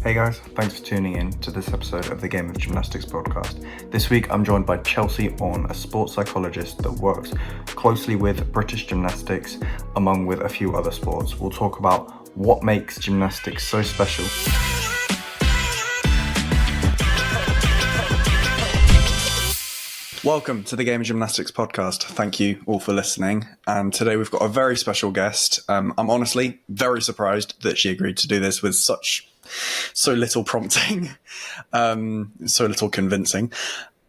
Hey guys, thanks for tuning in to this episode of the Game of Gymnastics podcast. This week I'm joined by Chelsea Orne, a sports psychologist that works closely with British gymnastics, among with a few other sports. We'll talk about what makes gymnastics so special. Welcome to the Game of Gymnastics podcast. Thank you all for listening. And today we've got a very special guest. I'm honestly very surprised that she agreed to do this with so little prompting, so little convincing.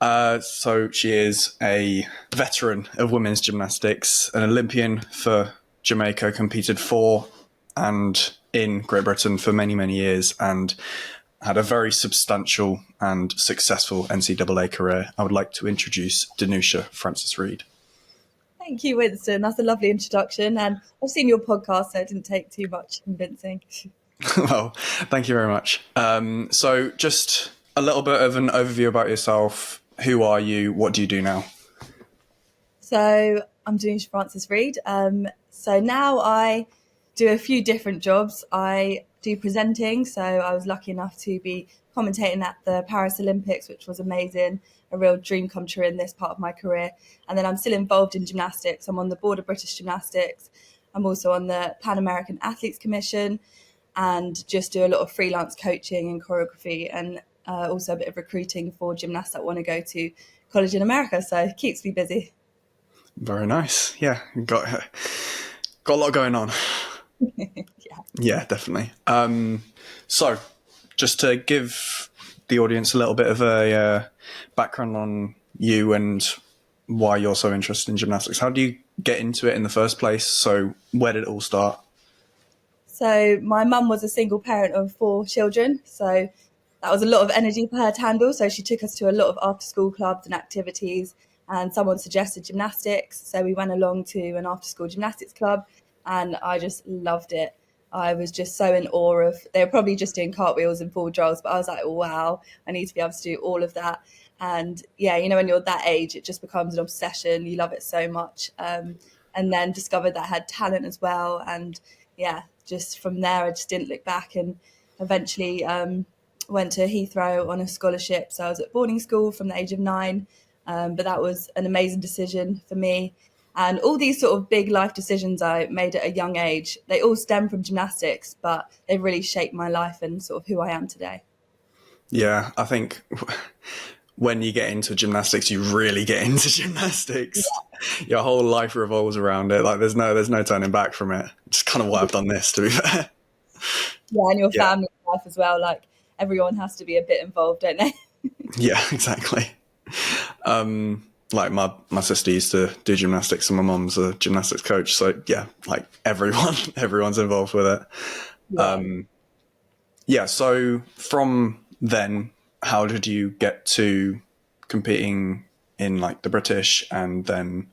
So she is a veteran of women's gymnastics, an Olympian for Jamaica, competed for and in Great Britain for many, many years, and had a very substantial and successful NCAA career. I would like to introduce Danusia Francis-Reed. Thank you, Winston. That's a lovely introduction. And I've seen your podcast, so it didn't take too much convincing. Well, thank you very much. So just a little bit of an overview about yourself. Who are you? What do you do now? So I'm Danusia Francis-Reed. So now I do a few different jobs. I do presenting. So I was lucky enough to be commentating at the Paris Olympics, which was amazing, a real dream come true in this part of my career. And then I'm still involved in gymnastics. I'm on the board of British Gymnastics. I'm also on the Pan American Athletes Commission, and just do a lot of freelance coaching and choreography, and also a bit of recruiting for gymnasts that want to go to college in America. So it keeps me busy. Very nice. Yeah, got a lot going on. Yeah, definitely. So just to give the audience a little bit of a background on you and why you're so interested in gymnastics. How do you get into it in the first place? So where did it all start? So my mum was a single parent of 4 children. So that was a lot of energy for her to handle. So she took us to a lot of after school clubs and activities, and someone suggested gymnastics. So we went along to an after school gymnastics club, and I just loved it. I was just so in awe of, they were probably just doing cartwheels and full rolls, but I was like, wow, I need to be able to do all of that. And yeah, you know, when you're that age, it just becomes an obsession. You love it so much. And then discovered that I had talent as well. And yeah, just from there, I just didn't look back, and eventually went to Heathrow on a scholarship. So I was at boarding school from the age of 9, but that was an amazing decision for me. And all these sort of big life decisions I made at a young age, they all stem from gymnastics, but they really shaped my life and sort of who I am today. Yeah, I think when you get into gymnastics, you really get into gymnastics. Yeah. Your whole life revolves around it. Like there's no turning back from it. It's kind of why I've done this, to be fair. Yeah, and your family life as well. Like everyone has to be a bit involved, don't they? Yeah, exactly. Like my sister used to do gymnastics, and my mum's a gymnastics coach. So yeah, like everyone's involved with it. Yeah. So from then, how did you get to competing in like the British and then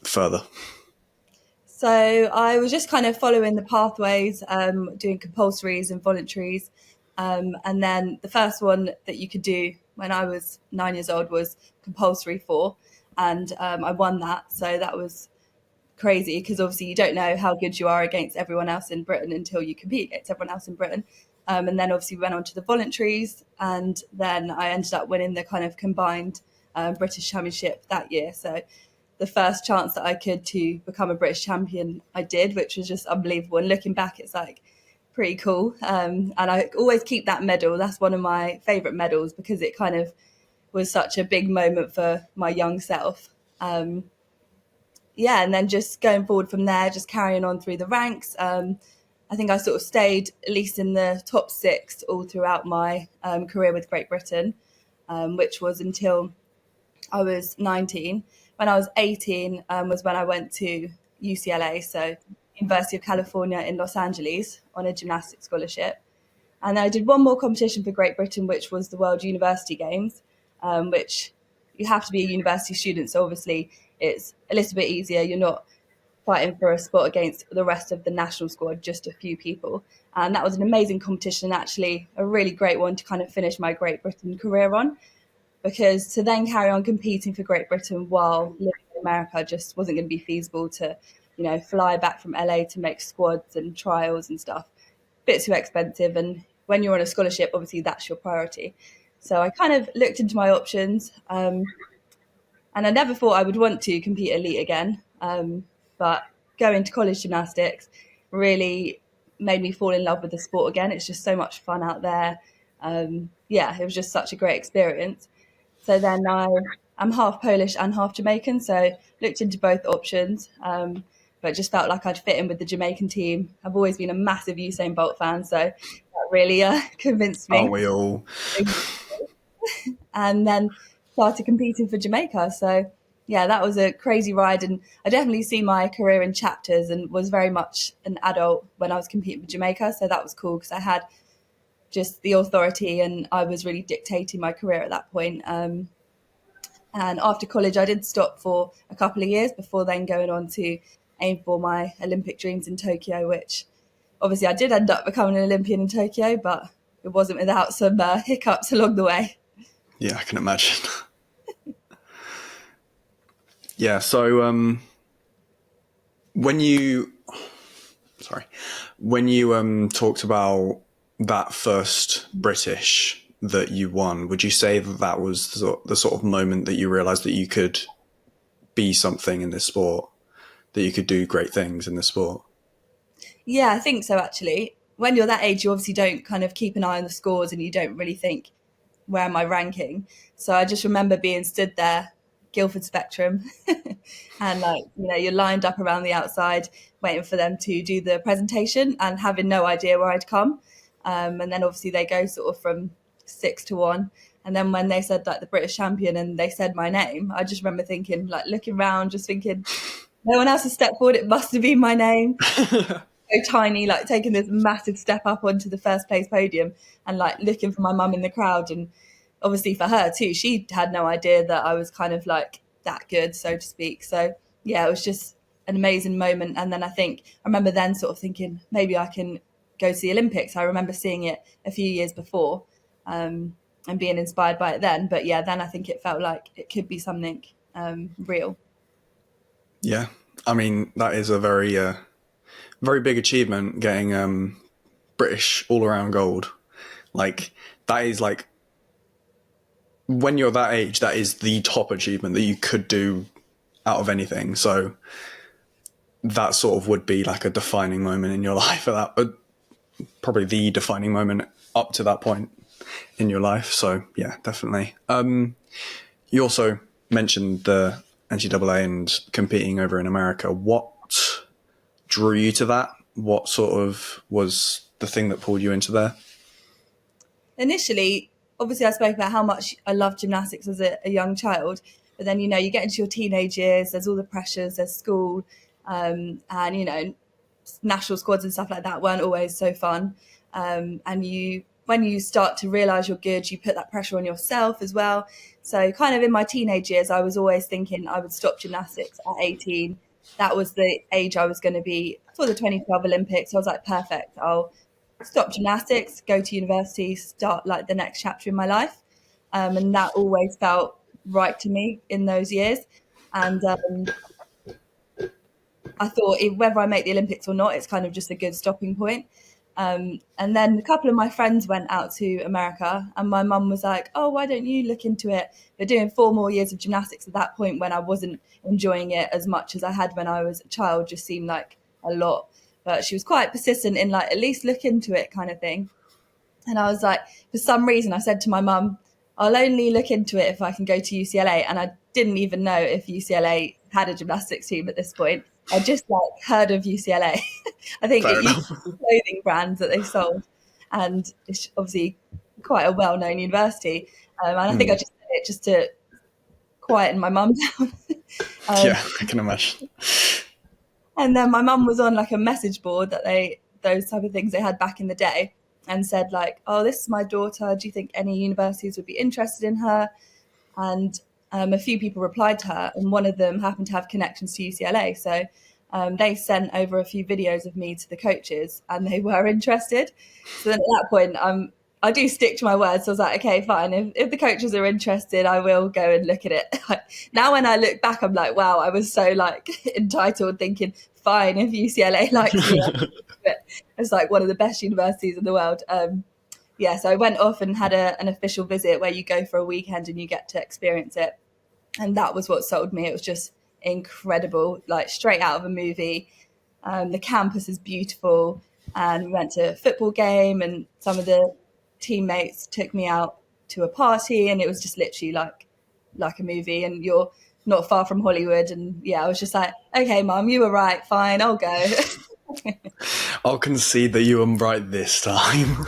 further? So I was just kind of following the pathways, doing compulsories and voluntaries. And then the first one that you could do when I was 9 years old was compulsory 4. And I won that. So that was crazy, because obviously you don't know how good you are against everyone else in Britain until you compete against everyone else in Britain. And then obviously we went on to the voluntaries, and then I ended up winning the kind of combined British Championship that year. So the first chance that I could to become a British champion, I did, which was just unbelievable. And looking back, it's like pretty cool. And I always keep that medal. That's one of my favourite medals, because it kind of was such a big moment for my young self. Yeah, and then just going forward from there, just carrying on through the ranks. I think I sort of stayed at least in the top 6 all throughout my career with Great Britain, which was until I was 19. When I was 18 was when I went to UCLA, so University of California in Los Angeles, on a gymnastics scholarship. And then I did one more competition for Great Britain, which was the World University Games, which you have to be a university student. So obviously it's a little bit easier. You're not fighting for a spot against the rest of the national squad, just a few people. And that was an amazing competition, actually a really great one to kind of finish my Great Britain career on, because to then carry on competing for Great Britain while living in America just wasn't going to be feasible. To, you know, fly back from LA to make squads and trials and stuff, a bit too expensive. And when you're on a scholarship, obviously that's your priority. So I kind of looked into my options, and I never thought I would want to compete elite again. But going to college gymnastics really made me fall in love with the sport again. It's just so much fun out there. Yeah, it was just such a great experience. So then I'm half Polish and half Jamaican, so looked into both options, but just felt like I'd fit in with the Jamaican team. I've always been a massive Usain Bolt fan, so that really convinced me. Aren't we all? And then started competing for Jamaica. So yeah, that was a crazy ride, and I definitely see my career in chapters, and was very much an adult when I was competing for Jamaica. So that was cool because I had just the authority, and I was really dictating my career at that point. And after college, I did stop for a couple of years before then going on to aim for my Olympic dreams in Tokyo, which obviously I did end up becoming an Olympian in Tokyo, but it wasn't without some hiccups along the way. Yeah, I can imagine. Yeah, so when you talked about that first British that you won, would you say that was the sort of moment that you realised that you could be something in this sport, that you could do great things in this sport? Yeah, I think so, actually. When you're that age, you obviously don't kind of keep an eye on the scores, and you don't really think, where am I ranking? So I just remember being stood there, Guildford Spectrum, and you're lined up around the outside waiting for them to do the presentation and having no idea where I'd come. And then obviously they go sort of from 6 to 1. And then when they said the British champion and they said my name, I just remember thinking, looking around, just thinking, no one else has stepped forward. It must have been my name. So tiny, taking this massive step up onto the first place podium and looking for my mum in the crowd. And obviously for her too, she had no idea that I was kind of that good, so to speak. So yeah, it was just an amazing moment. And then I remember then sort of thinking maybe I can go to the Olympics. I remember seeing it a few years before, and being inspired by it then. But yeah, then I think it felt like it could be something real. Yeah, I mean, that is a very very big achievement, getting British all-around gold. That is when you're that age, that is the top achievement that you could do out of anything. So that sort of would be a defining moment in your life for that, but probably the defining moment up to that point in your life. So yeah, definitely. You also mentioned the NCAA and competing over in America. What drew you to that? What sort of was the thing that pulled you into there? Initially, obviously I spoke about how much I loved gymnastics as a young child, but then, you get into your teenage years, there's all the pressures, there's school, and, national squads and stuff like that weren't always so fun. And when you start to realise you're good, you put that pressure on yourself as well. So kind of in my teenage years, I was always thinking I would stop gymnastics at 18. That was the age I was going to be for the 2012 Olympics. So I was like, perfect, I'll stop gymnastics, go to university, start the next chapter in my life. And that always felt right to me in those years. And I thought whether I make the Olympics or not, it's kind of just a good stopping point. And then a couple of my friends went out to America, and my mum was like, oh, why don't you look into it? They're doing 4 more years of gymnastics at that point, when I wasn't enjoying it as much as I had when I was a child. Just seemed like a lot. But she was quite persistent in at least look into it kind of thing. And I was like, for some reason, I said to my mum, I'll only look into it if I can go to UCLA. And I didn't even know if UCLA had a gymnastics team at this point. I just heard of UCLA. I think it used to be clothing brands that they sold. And it's obviously quite a well-known university. And I think I just did it just to quieten my mum down. Yeah, I can imagine. And then my mum was on a message board that those type of things they had back in the day, and said oh, this is my daughter. Do you think any universities would be interested in her? And a few people replied to her, and one of them happened to have connections to UCLA. So they sent over a few videos of me to the coaches, and they were interested. So then at that point, I do stick to my words. So I was like, okay, fine. If the coaches are interested, I will go and look at it. Now when I look back, I'm like, wow, I was so entitled, thinking, fine, if UCLA likes me, it's one of the best universities in the world. So I went off and had an official visit where you go for a weekend and you get to experience it. And that was what sold me. It was just incredible, like straight out of a movie. The campus is beautiful, and we went to a football game, and some of the teammates took me out to a party, and it was just literally like a movie, and you're not far from Hollywood. And I was just like, okay, Mum, you were right, fine, I'll go. I'll concede that you were right this time.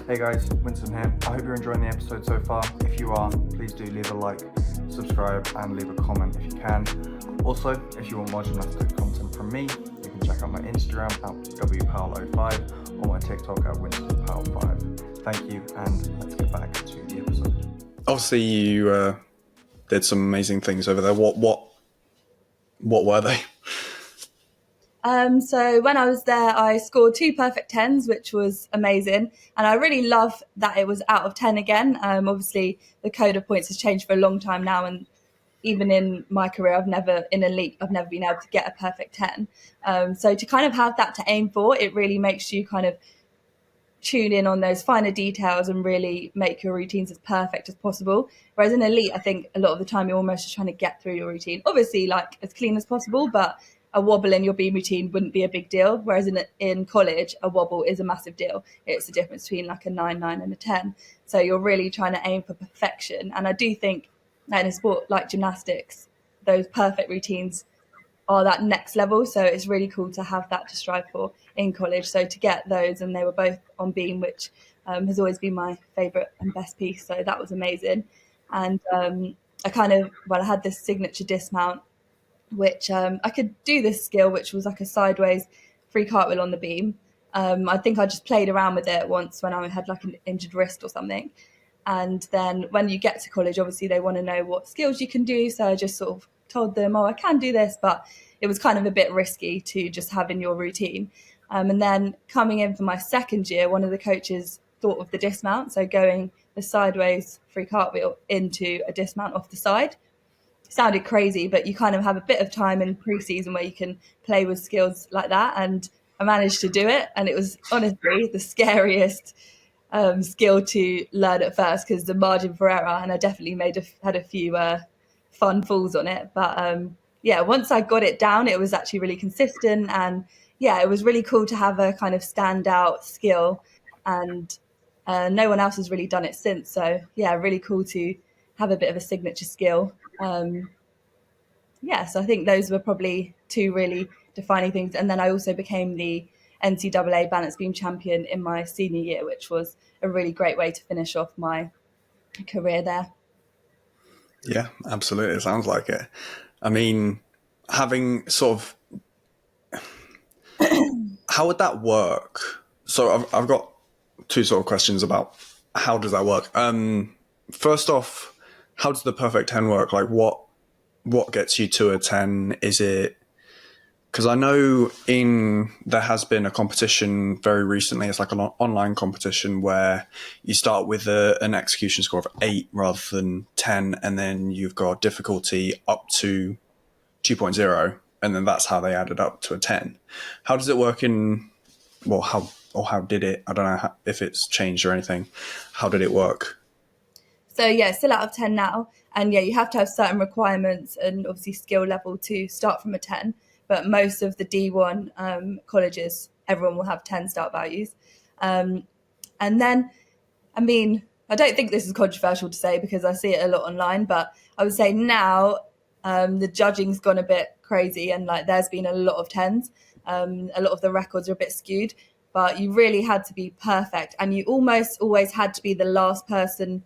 Hey guys, Winston here. I hope you're enjoying the episode so far. If you are, please do leave a like, subscribe, and leave a comment if you can. Also, if you want more gymnastics content from me, you can check out my Instagram at wpowell05 or my TikTok at winstonpowell5. Thank you, and let's get back to the episode. Obviously, you did some amazing things over there. What were they? So when I was there, I scored 2 perfect 10s, which was amazing. And I really love that it was out of 10 again. Obviously, the code of points has changed for a long time now. And even in my career, I've never been able to get a perfect 10. So to kind of have that to aim for, it really makes you kind of tune in on those finer details and really make your routines as perfect as possible. Whereas in elite, I think a lot of the time you're almost just trying to get through your routine. Obviously, like as clean as possible, but a wobble in your beam routine wouldn't be a big deal. Whereas in college, a wobble is a massive deal. It's the difference between like a 9, 9 and a 10. So you're really trying to aim for perfection. And I do think that in a sport like gymnastics, those perfect routines are that next level. So it's really cool to have that to strive for in college. So to get those, and they were both on beam, which has always been my favourite and best piece. So that was amazing. And I had this signature dismount, which I could do this skill, which was like a sideways free cartwheel on the beam. I think I just played around with it once when I had like an injured wrist or something. And then when you get to college, obviously they want to know what skills you can do. So I just sort of told them, I can do this, but it was kind of a bit risky to just have in your routine. And then coming in for my second year, one of the coaches thought of the dismount. So going the sideways free cartwheel into a dismount off the side. Sounded crazy, but you kind of have a bit of time in pre-season where you can play with skills like that, and I managed to do it, and it was honestly the scariest skill to learn at first because the margin for error, and I definitely had a few fun falls on it, but once I got it down, it was actually really consistent, and it was really cool to have a kind of standout skill, and no one else has really done it since. So really cool to have a bit of a signature skill. So I think those were probably 2 really defining things. And then I also became the NCAA balance beam champion in my senior year, which was a really great way to finish off my career there. Yeah, absolutely. It sounds like it. I mean, having sort of, how would that work? So I've got 2 sort of questions about how does that work. First off, how does the perfect 10 work? Like what gets you to a 10? Is it, because I know there has been a competition very recently. It's like an online competition where you start with an execution score of 8 rather than 10, and then you've got difficulty up to 2.0, and then that's how they added up to a 10. How does it work how did it? I don't know if it's changed or anything. How did it work? So still out of 10 now. And you have to have certain requirements and obviously skill level to start from a 10. But most of the D1 colleges, everyone will have 10 start values. And then, I mean, I don't think this is controversial to say because I see it a lot online, but I would say now the judging's gone a bit crazy, and like there's been a lot of 10s. A lot of the records are a bit skewed, but you really had to be perfect, and you almost always had to be the last person.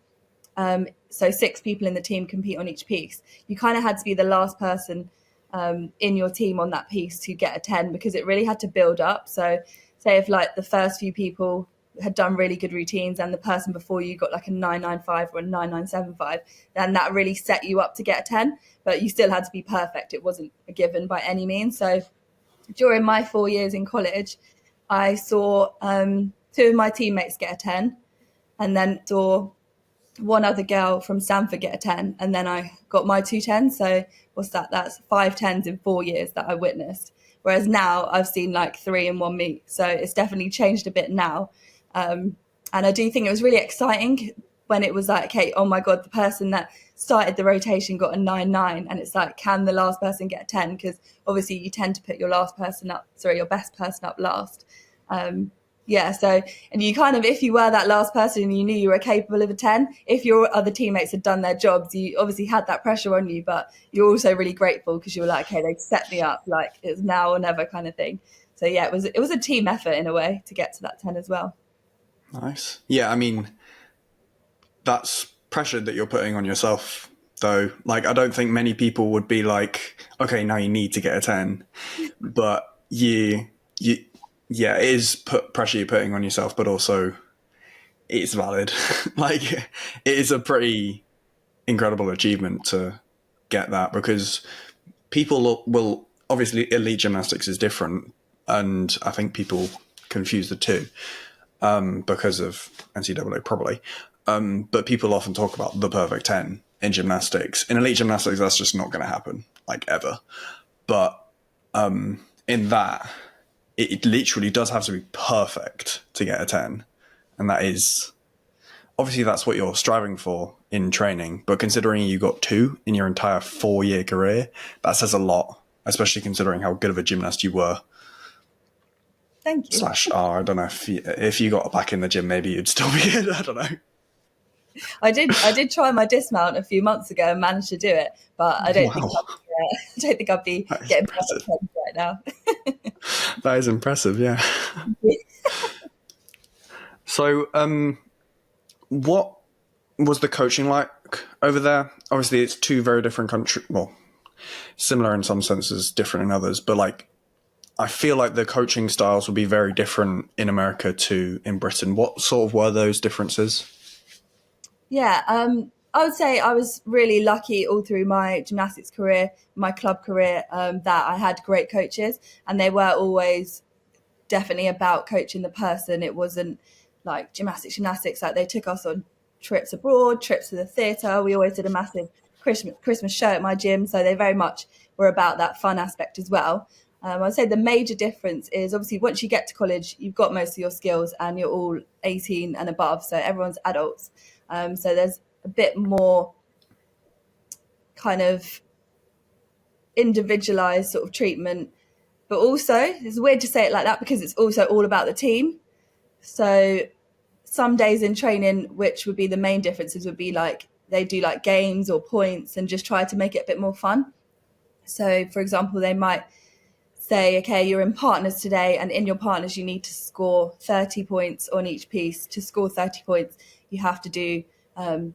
So 6 people in the team compete on each piece. You kind of had to be the last person in your team on that piece to get a 10 because it really had to build up. So say if like the first few people had done really good routines and the person before you got like a 995 or a 9975, then that really set you up to get a 10, but you still had to be perfect. It wasn't a given by any means. So during my 4 years in college, I saw 2 of my teammates get a 10, and then saw one other girl from Stanford get a 10, and then I got my 2 10s. So what's that? That's 5 10s in 4 years that I witnessed. Whereas now I've seen like 3 in 1 meet. So it's definitely changed a bit now. And I do think it was really exciting when it was like, okay, oh my God, the person that started the rotation got a 9-9. And it's like, can the last person get a 10? Because obviously you tend to put your best person up last. So, and you kind of, if you were that last person and you knew you were capable of a 10, if your other teammates had done their jobs, you obviously had that pressure on you, but you're also really grateful because you were like, okay, they set me up, like it's now or never kind of thing. So yeah, it was a team effort in a way to get to that 10 as well. Nice. Yeah, I mean, that's pressure that you're putting on yourself, though. Like, I don't think many people would be like, okay, now you need to get a 10. But yeah, it is pressure you're putting on yourself, but also it's valid. Like, it is a pretty incredible achievement to get that, because people will obviously, elite gymnastics is different, and I think people confuse the two. Because of NCAA probably. But people often talk about the perfect 10 in gymnastics. In elite gymnastics, that's just not going to happen, like ever. But in that, it literally does have to be perfect to get a 10. And that is, obviously that's what you're striving for in training. But considering you got 2 in your entire 4-year career, that says a lot, especially considering how good of a gymnast you were. Thank you. I don't know if you got back in the gym, maybe you'd still be good. I don't know. I did try my dismount a few months ago and managed to do it, but I don't think I'd be getting perfect right now. That is impressive, yeah. So, what was the coaching like over there? Obviously, it's 2 very different countries. Well, similar in some senses, different in others. But like, I feel like the coaching styles will be very different in America to in Britain. What sort of were those differences? Yeah, I would say I was really lucky all through my gymnastics career, my club career, that I had great coaches, and they were always definitely about coaching the person. It wasn't like gymnastics. Like, they took us on trips abroad, trips to the theatre. We always did a massive Christmas show at my gym, so they very much were about that fun aspect as well. I'd say the major difference is obviously once you get to college, you've got most of your skills and you're all 18 and above, so everyone's adults. So there's a bit more kind of individualized sort of treatment, but also it's weird to say it like that because it's also all about the team. So some days in training, which would be the main differences, would be like they do like games or points and just try to make it a bit more fun. So for example, they might say, okay, you're in partners today, and in your partners you need to score 30 points on each piece. To score 30 points, you have to do 2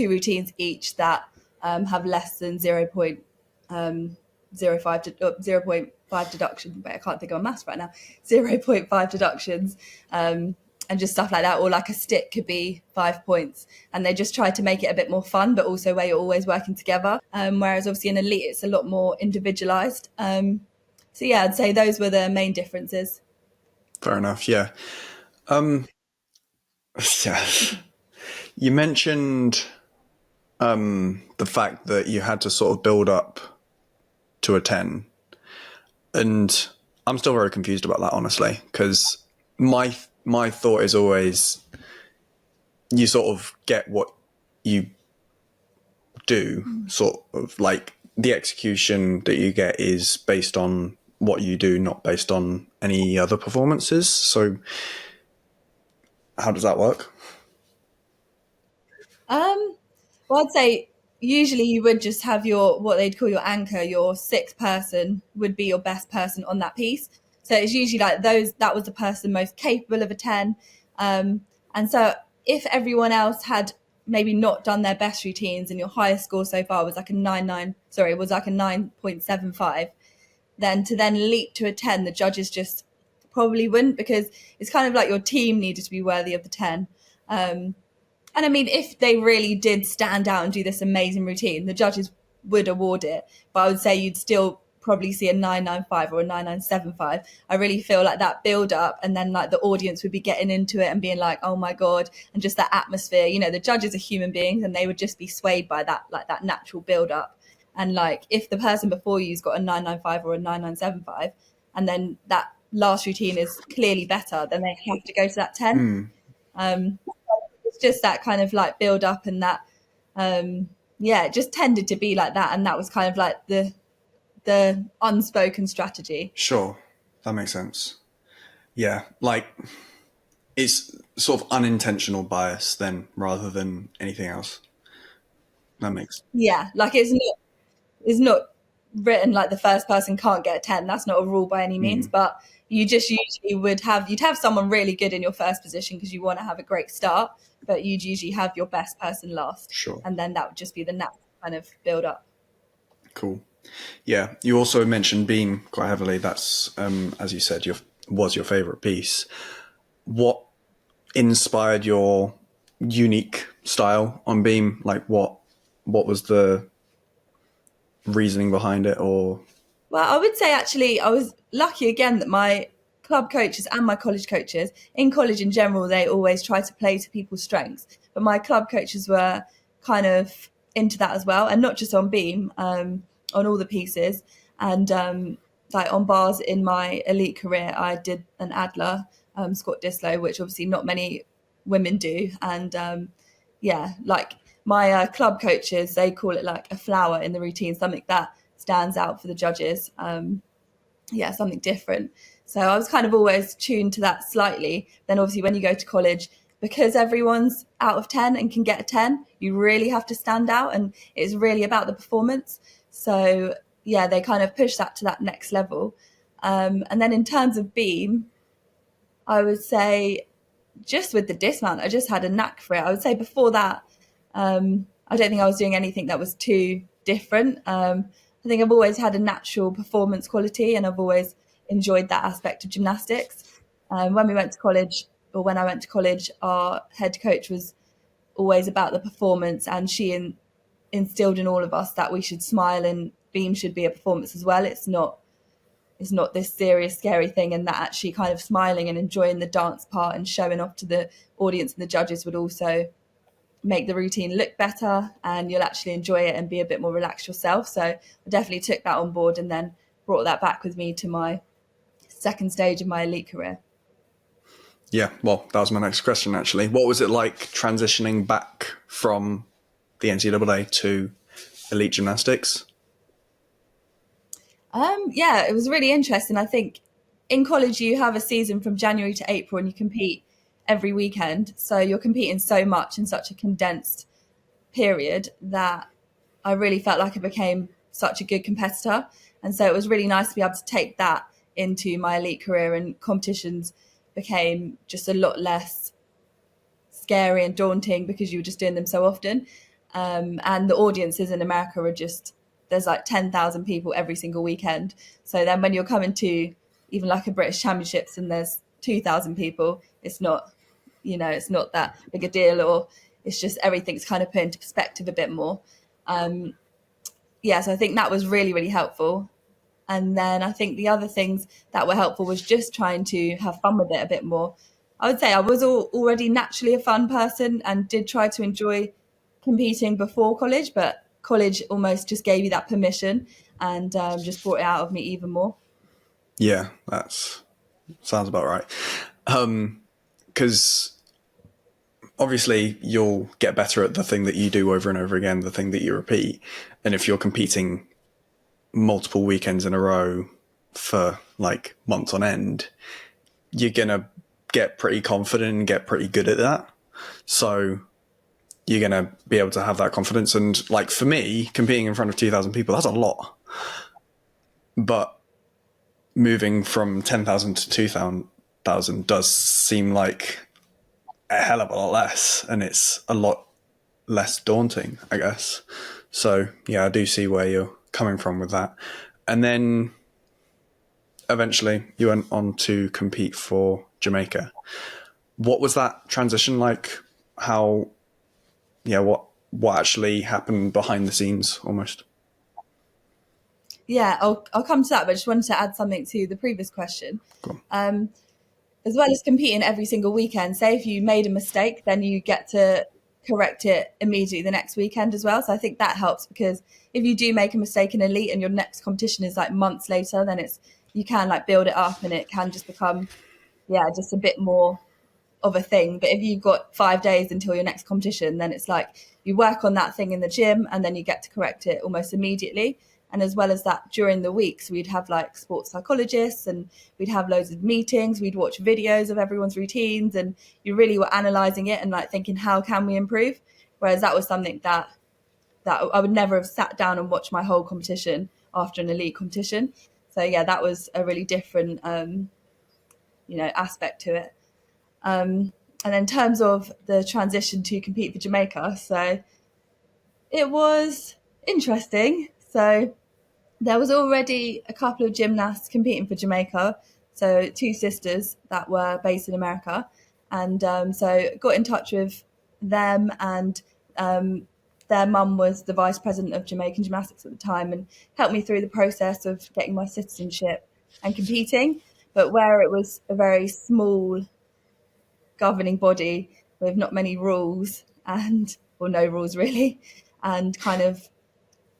routines each that have less than 0.05 deduction. Wait, I can't think of maths right now. 0.5 deductions, and just stuff like that. Or like a stick could be 5 points, and they just try to make it a bit more fun, but also where you're always working together. Whereas obviously in elite, it's a lot more individualized. So yeah, I'd say those were the main differences. Fair enough, yeah. Yeah. You mentioned the fact that you had to sort of build up to a 10. And I'm still very confused about that, honestly, because my thought is always you sort of get what you do, sort of like the execution that you get is based on what you do, not based on any other performances. So how does that work? Well, I'd say usually you would just have your, what they'd call your anchor, your 6th person would be your best person on that piece. So it's usually like that was the person most capable of a 10. And so if everyone else had maybe not done their best routines and your highest score so far was like a 9.75, then to then leap to a 10, the judges just probably wouldn't, because it's kind of like your team needed to be worthy of the 10. And I mean, if they really did stand out and do this amazing routine, the judges would award it. But I would say you'd still probably see a 9.95 or a 9.975. I really feel like that build up, and then like the audience would be getting into it and being like, oh my God, and just that atmosphere. You know, the judges are human beings and they would just be swayed by that, like that natural build up. And like if the person before you's got a 9.95 or a 9.975, and then that last routine is clearly better, then they have to go to that 10. It's just that kind of like build up, and that it just tended to be like that, and that was kind of like the unspoken strategy. Sure, that makes sense. Yeah, like it's sort of unintentional bias then, rather than anything else. That makes Like it's not written like the first person can't get a 10. That's not a rule by any means, but you just usually you'd have someone really good in your first position because you want to have a great start, but you'd usually have your best person last. Sure. And then that would just be the natural kind of build up. Cool. Yeah, you also mentioned beam quite heavily. That's, as you said, was your favourite piece. What inspired your unique style on beam? Like, what was the reasoning behind it? Or Well, I would say actually I was lucky again that my club coaches and my college coaches, in college in general, they always try to play to people's strengths. But my club coaches were kind of into that as well, and not just on beam, on all the pieces. And like on bars in my elite career, I did an Adler, squat dislow, which obviously not many women do. And like my club coaches, they call it like a flower in the routine, something that stands out for the judges. Something different. So I was kind of always tuned to that slightly. Then obviously when you go to college, because everyone's out of 10 and can get a 10, you really have to stand out, and it's really about the performance. So they kind of push that to that next level. And then in terms of beam, I would say just with the dismount, I just had a knack for it. I would say before that, I don't think I was doing anything that was too different. I think I've always had a natural performance quality, and I've always enjoyed that aspect of gymnastics. When we went to college, or when I went to college, our head coach was always about the performance, and she instilled in all of us that we should smile, and beam should be a performance as well. It's not this serious, scary thing, and that actually kind of smiling and enjoying the dance part and showing off to the audience and the judges would also make the routine look better, and you'll actually enjoy it and be a bit more relaxed yourself. So I definitely took that on board and then brought that back with me to my second stage of my elite career. Yeah, well, that was my next question, actually. What was it like transitioning back from the NCAA to elite gymnastics? It was really interesting. I think in college you have a season from January to April, and you compete every weekend. So you're competing so much in such a condensed period that I really felt like I became such a good competitor. And so it was really nice to be able to take that into my elite career, and competitions became just a lot less scary and daunting because you were just doing them so often. And the audiences in America are just, there's like 10,000 people every single weekend. So then when you're coming to even like a British Championships and there's 2,000 people, it's not, it's not that big a deal, or it's just everything's kind of put into perspective a bit more. So I think that was really, really helpful. And then I think the other things that were helpful was just trying to have fun with it a bit more. I would say I was already naturally a fun person and did try to enjoy competing before college, but college almost just gave you that permission and just brought it out of me even more. Yeah, that sounds about right. Because obviously you'll get better at the thing that you do over and over again, the thing that you repeat. And if you're competing multiple weekends in a row for like months on end, you're going to get pretty confident and get pretty good at that. So you're going to be able to have that confidence. And like for me, competing in front of 2,000 people, that's a lot. But moving from 10,000 to 2,000 does seem like a hell of a lot less, and it's a lot less daunting, I guess. So yeah, I do see where you're coming from with that. And then eventually you went on to compete for Jamaica. What was that transition like? What actually happened behind the scenes almost? Yeah, I'll come to that, but I just wanted to add something to the previous question. Cool. As well as competing every single weekend, say if you made a mistake, then you get to correct it immediately the next weekend as well. So I think that helps, because if you do make a mistake in elite and your next competition is like months later, then you can like build it up, and it can just become, just a bit more of a thing. But if you've got 5 days until your next competition, then it's like you work on that thing in the gym and then you get to correct it almost immediately. And as well as that, during the weeks, we'd have like sports psychologists and we'd have loads of meetings. We'd watch videos of everyone's routines and you really were analysing it and like thinking, how can we improve? Whereas that was something that I would never have sat down and watched my whole competition after an elite competition. So yeah, that was a really different, aspect to it. And in terms of the transition to compete for Jamaica, so it was interesting. So there was already a couple of gymnasts competing for Jamaica, so 2 sisters that were based in America. And so got in touch with them, and their mum was the vice president of Jamaican Gymnastics at the time and helped me through the process of getting my citizenship and competing. But where it was a very small governing body with not many rules or no rules really, and kind of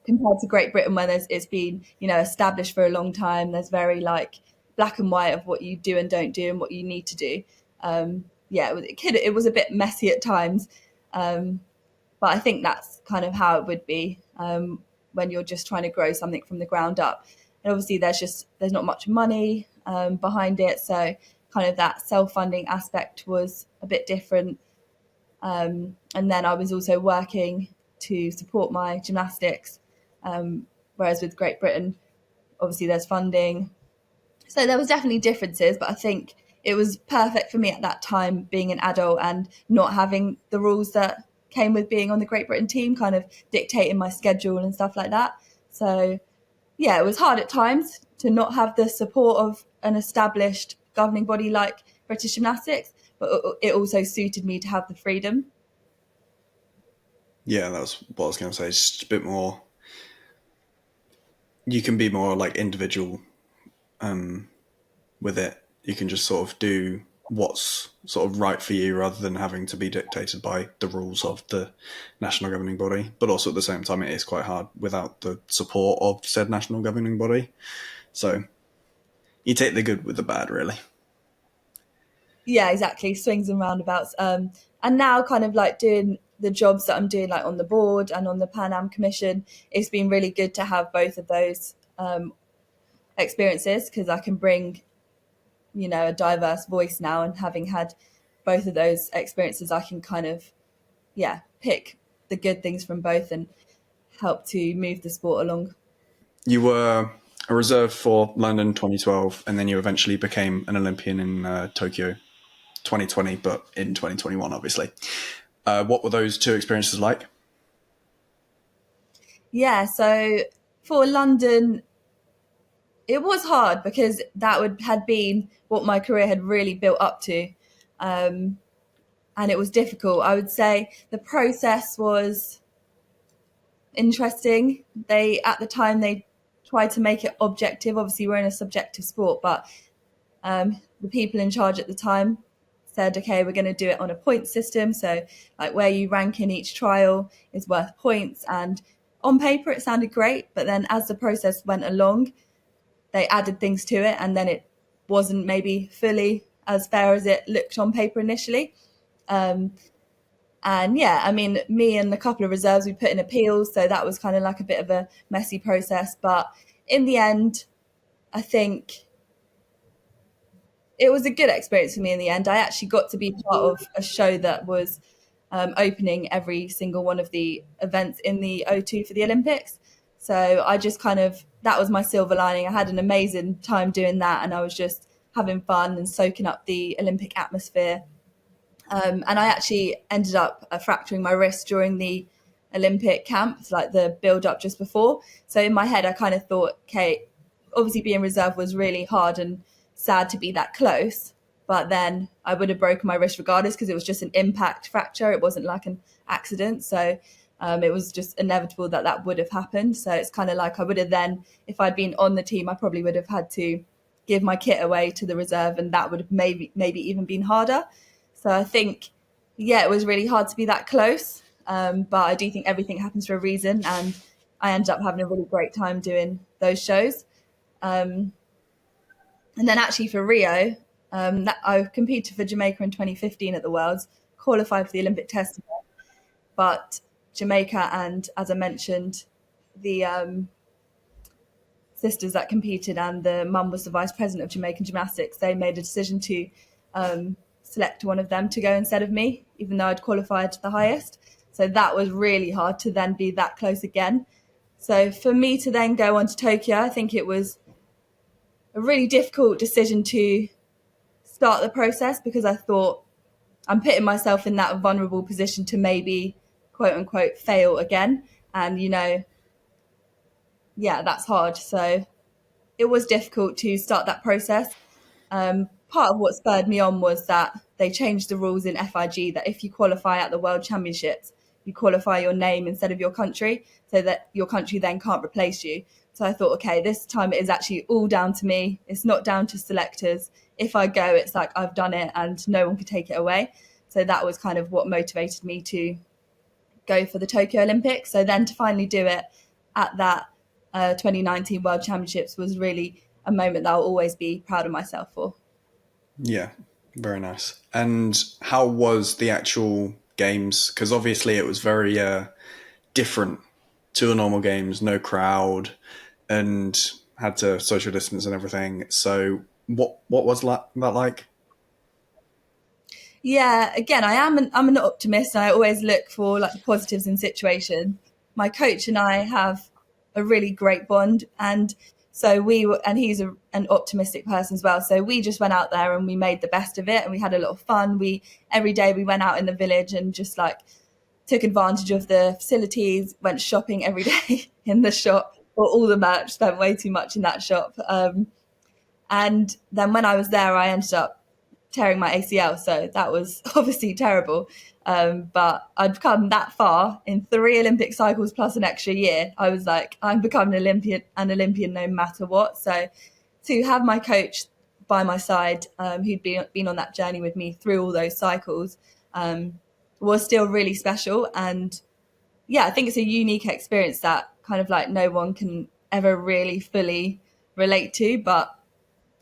compared to Great Britain where it's been, established for a long time, there's very like black and white of what you do and don't do and what you need to do. It was a bit messy at times. But I think that's kind of how it would be when you're just trying to grow something from the ground up. And obviously there's not much money behind it. So kind of that self-funding aspect was a bit different. And then I was also working to support my gymnastics. Whereas with Great Britain, obviously there's funding. So there was definitely differences, but I think it was perfect for me at that time being an adult and not having the rules that came with being on the Great Britain team, kind of dictating my schedule and stuff like that. So yeah, it was hard at times to not have the support of an established governing body like British Gymnastics, but it also suited me to have the freedom. Yeah, that was what I was going to say. It's just a bit more. You can be more like individual with it. You can just sort of do what's sort of right for you rather than having to be dictated by the rules of the national governing body. But also at the same time, it is quite hard without the support of said national governing body. So you take the good with the bad, really. Yeah, exactly. Swings and roundabouts. And now kind of like doing the jobs that I'm doing like on the board and on the Pan Am Commission, it's been really good to have both of those experiences because I can bring, a diverse voice now, and having had both of those experiences, I can kind of, pick the good things from both and help to move the sport along. You were a reserve for London 2012, and then you eventually became an Olympian in Tokyo 2020, but in 2021, obviously. What were those 2 experiences like? Yeah, so for London, it was hard because that had been what my career had really built up to. And it was difficult. I would say the process was interesting. At the time, they tried to make it objective. Obviously, we're in a subjective sport, but the people in charge at the time said, okay, we're going to do it on a point system. So like where you rank in each trial is worth points. And on paper, it sounded great. But then as the process went along, they added things to it. And then it wasn't maybe fully as fair as it looked on paper initially. And yeah, I mean, me and a couple of reserves, we put in appeals. So that was kind of like a bit of a messy process. But in the end, I think it was a good experience for me in the end. I actually got to be part of a show that was opening every single one of the events in the O2 for the Olympics. So I just that was my silver lining. I had an amazing time doing that, and I was just having fun and soaking up the Olympic atmosphere. And I actually ended up fracturing my wrist during the Olympic camp, like the build up just before. So in my head, I kind of thought, okay, obviously being reserve was really hard and sad to be that close, but then I would have broken my wrist regardless because it was just an impact fracture. It wasn't like an accident. So it was just inevitable that would have happened. So it's kind of like I would have then, if I'd been on the team, I probably would have had to give my kit away to the reserve, and that would have maybe even been harder. So I think, yeah, it was really hard to be that close. But I do think everything happens for a reason, and I ended up having a really great time doing those shows. And then actually for Rio, That I competed for Jamaica in 2015 at the Worlds, qualified for the Olympic test, but Jamaica and, as I mentioned, the sisters that competed and the mum was the vice president of Jamaican Gymnastics, they made a decision to select one of them to go instead of me, even though I'd qualified the highest. So that was really hard to then be that close again. So for me to then go on to Tokyo, I think it was a really difficult decision to start the process, because I thought I'm putting myself in that vulnerable position to maybe, quote unquote, fail again. And, that's hard. So it was difficult to start that process. Part of what spurred me on was that they changed the rules in FIG, that if you qualify at the World Championships, you qualify your name instead of your country, so that your country then can't replace you. So I thought, okay, this time it is actually all down to me. It's not down to selectors. If I go, it's like I've done it and no one can take it away. So that was kind of what motivated me to go for the Tokyo Olympics. So then to finally do it at that 2019 World Championships was really a moment that I'll always be proud of myself for. Yeah, very nice. And how was the actual games? Because obviously it was very different to the normal games, no crowd, and had to social distance and everything. So what was that like? Yeah, again, I'm an optimist, and I always look for like the positives in situations. My coach and I have a really great bond, and so he's an optimistic person as well. So we just went out there and we made the best of it, and we had a lot of fun. Every day we went out in the village and just like took advantage of the facilities, went shopping every day in the shop, bought all the merch, spent way too much in that shop. And then when I was there, I ended up tearing my ACL. So that was obviously terrible. But I'd come that far in 3 Olympic cycles plus an extra year. I was like, I'm becoming an Olympian no matter what. So to have my coach by my side, who'd been on that journey with me through all those cycles, was still really special. And I think it's a unique experience that kind of like no one can ever really fully relate to. But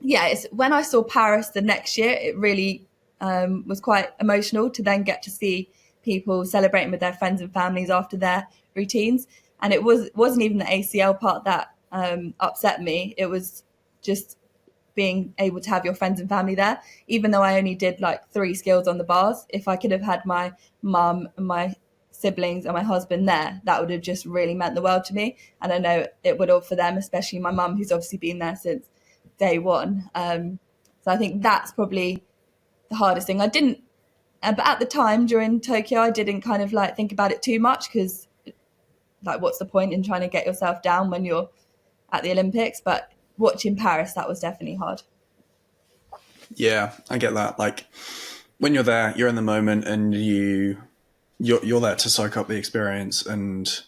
it's when I saw Paris the next year, it really was quite emotional to then get to see people celebrating with their friends and families after their routines. And it wasn't even the ACL part that upset me. It was just being able to have your friends and family there, even though I only did like 3 skills on the bars. If I could have had my mum and my siblings and my husband there, that would have just really meant the world to me. And I know it would have for them, especially my mum, who's obviously been there since day one. So I think that's probably the hardest thing. I didn't, but at the time during Tokyo, I didn't kind of like think about it too much, because like, what's the point in trying to get yourself down when you're at the Olympics? But watching Paris, that was definitely hard. Yeah, I get that. Like when you're there, you're in the moment, and you're there to soak up the experience and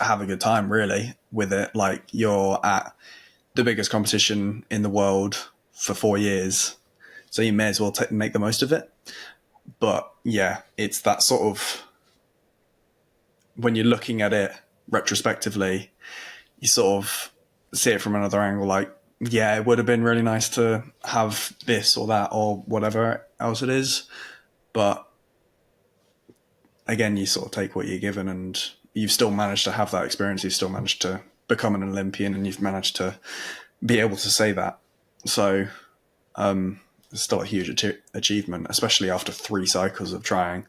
have a good time, really, with it. Like you're at the biggest competition in the world for 4 years, so you may as well make the most of it. But it's that sort of, when you're looking at it retrospectively, you sort of see it from another angle, like, it would have been really nice to have this or that or whatever else it is. But again, you sort of take what you're given, and you've still managed to have that experience. You've still managed to become an Olympian, and you've managed to be able to say that. So it's still a huge achievement, especially after 3 cycles of trying.